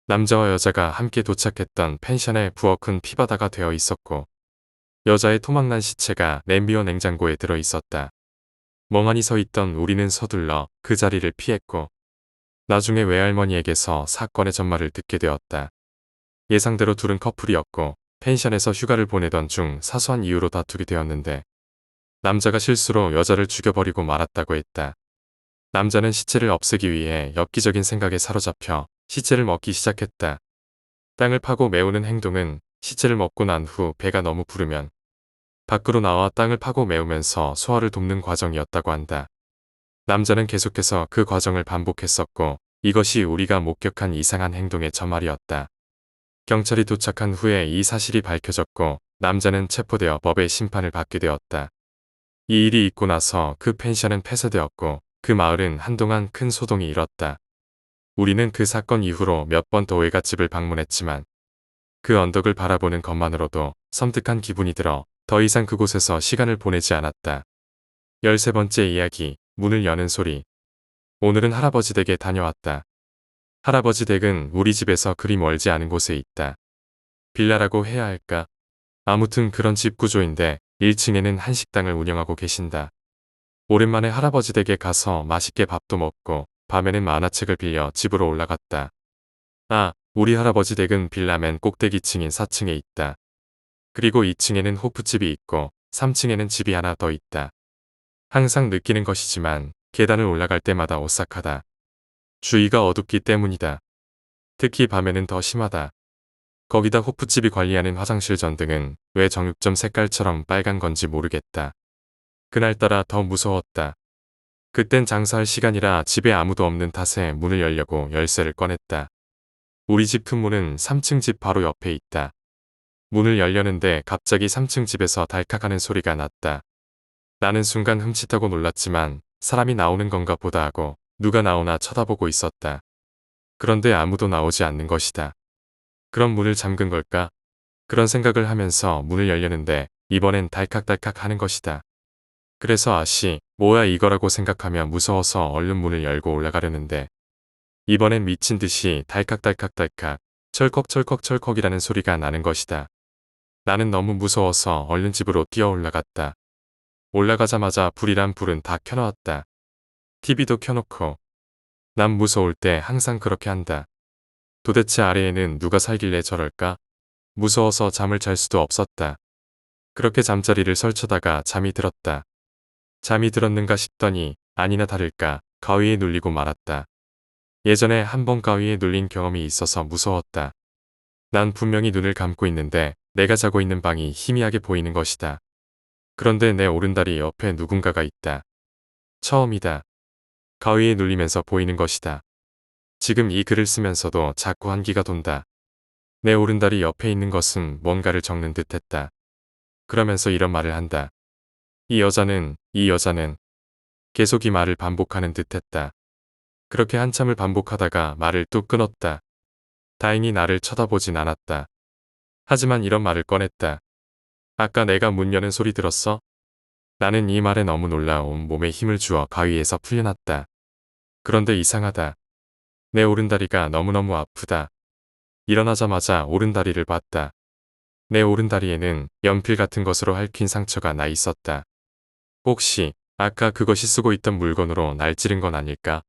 S1: 남자와 여자가 함께 도착했던 펜션에 부엌은 피바다가 되어 있었고 여자의 토막난 시체가 냄비와 냉장고에 들어 있었다. 멍하니 서 있던 우리는 서둘러 그 자리를 피했고 나중에 외할머니에게서 사건의 전말을 듣게 되었다. 예상대로 둘은 커플이었고 펜션에서 휴가를 보내던 중 사소한 이유로 다투게 되었는데 남자가 실수로 여자를 죽여버리고 말았다고 했다. 남자는 시체를 없애기 위해 엽기적인 생각에 사로잡혀 시체를 먹기 시작했다. 땅을 파고 메우는 행동은 시체를 먹고 난 후 배가 너무 부르면 밖으로 나와 땅을 파고 메우면서 소화를 돕는 과정이었다고 한다. 남자는 계속해서 그 과정을 반복했었고 이것이 우리가 목격한 이상한 행동의 전말이었다. 경찰이 도착한 후에 이 사실이 밝혀졌고 남자는 체포되어 법의 심판을 받게 되었다. 이 일이 있고 나서 그 펜션은 폐쇄되었고 그 마을은 한동안 큰 소동이 일었다. 우리는 그 사건 이후로 몇 번 더 외갓집을 방문했지만 그 언덕을 바라보는 것만으로도 섬뜩한 기분이 들어 더 이상 그곳에서 시간을 보내지 않았다. 13번째 이야기, 문을 여는 소리. 오늘은 할아버지 댁에 다녀왔다. 할아버지 댁은 우리 집에서 그리 멀지 않은 곳에 있다. 빌라라고 해야 할까? 아무튼 그런 집 구조인데 1층에는 한식당을 운영하고 계신다. 오랜만에 할아버지 댁에 가서 맛있게 밥도 먹고 밤에는 만화책을 빌려 집으로 올라갔다. 아, 우리 할아버지 댁은 빌라 맨 꼭대기층인 4층에 있다. 그리고 2층에는 호프집이 있고 3층에는 집이 하나 더 있다. 항상 느끼는 것이지만 계단을 올라갈 때마다 오싹하다. 주위가 어둡기 때문이다. 특히 밤에는 더 심하다. 거기다 호프집이 관리하는 화장실 전등은 왜 정육점 색깔처럼 빨간 건지 모르겠다. 그날따라 더 무서웠다. 그땐 장사할 시간이라 집에 아무도 없는 탓에 문을 열려고 열쇠를 꺼냈다. 우리 집 큰 문은 3층 집 바로 옆에 있다. 문을 열려는데 갑자기 3층 집에서 달칵하는 소리가 났다. 나는 순간 흠칫하고 놀랐지만 사람이 나오는 건가 보다 하고 누가 나오나 쳐다보고 있었다. 그런데 아무도 나오지 않는 것이다. 그럼 문을 잠근 걸까? 그런 생각을 하면서 문을 열려는데 이번엔 달칵달칵 하는 것이다. 그래서 아씨, 뭐야 이거라고 생각하며 무서워서 얼른 문을 열고 올라가려는데 이번엔 미친 듯이 달칵달칵달칵 철컥철컥철컥이라는 소리가 나는 것이다. 나는 너무 무서워서 얼른 집으로 뛰어 올라갔다. 올라가자마자 불이란 불은 다 켜놓았다. TV도 켜놓고. 난 무서울 때 항상 그렇게 한다. 도대체 아래에는 누가 살길래 저럴까? 무서워서 잠을 잘 수도 없었다. 그렇게 잠자리를 설쳐다가 잠이 들었다. 잠이 들었는가 싶더니 아니나 다를까 가위에 눌리고 말았다. 예전에 한 번 가위에 눌린 경험이 있어서 무서웠다. 난 분명히 눈을 감고 있는데 내가 자고 있는 방이 희미하게 보이는 것이다. 그런데 내 오른다리 옆에 누군가가 있다. 처음이다. 가위에 눌리면서 보이는 것이다. 지금 이 글을 쓰면서도 자꾸 한기가 돈다. 내 오른다리 옆에 있는 것은 뭔가를 적는 듯 했다. 그러면서 이런 말을 한다. 이 여자는 계속 이 말을 반복하는 듯 했다. 그렇게 한참을 반복하다가 말을 뚝 끊었다. 다행히 나를 쳐다보진 않았다. 하지만 이런 말을 꺼냈다. 아까 내가 문 여는 소리 들었어? 나는 이 말에 너무 놀라 온 몸에 힘을 주어 가위에서 풀려났다. 그런데 이상하다. 내 오른다리가 너무너무 아프다. 일어나자마자 오른다리를 봤다. 내 오른다리에는 연필 같은 것으로 핥힌 상처가 나 있었다. 혹시 아까 그것이 쓰고 있던 물건으로 날 찌른 건 아닐까?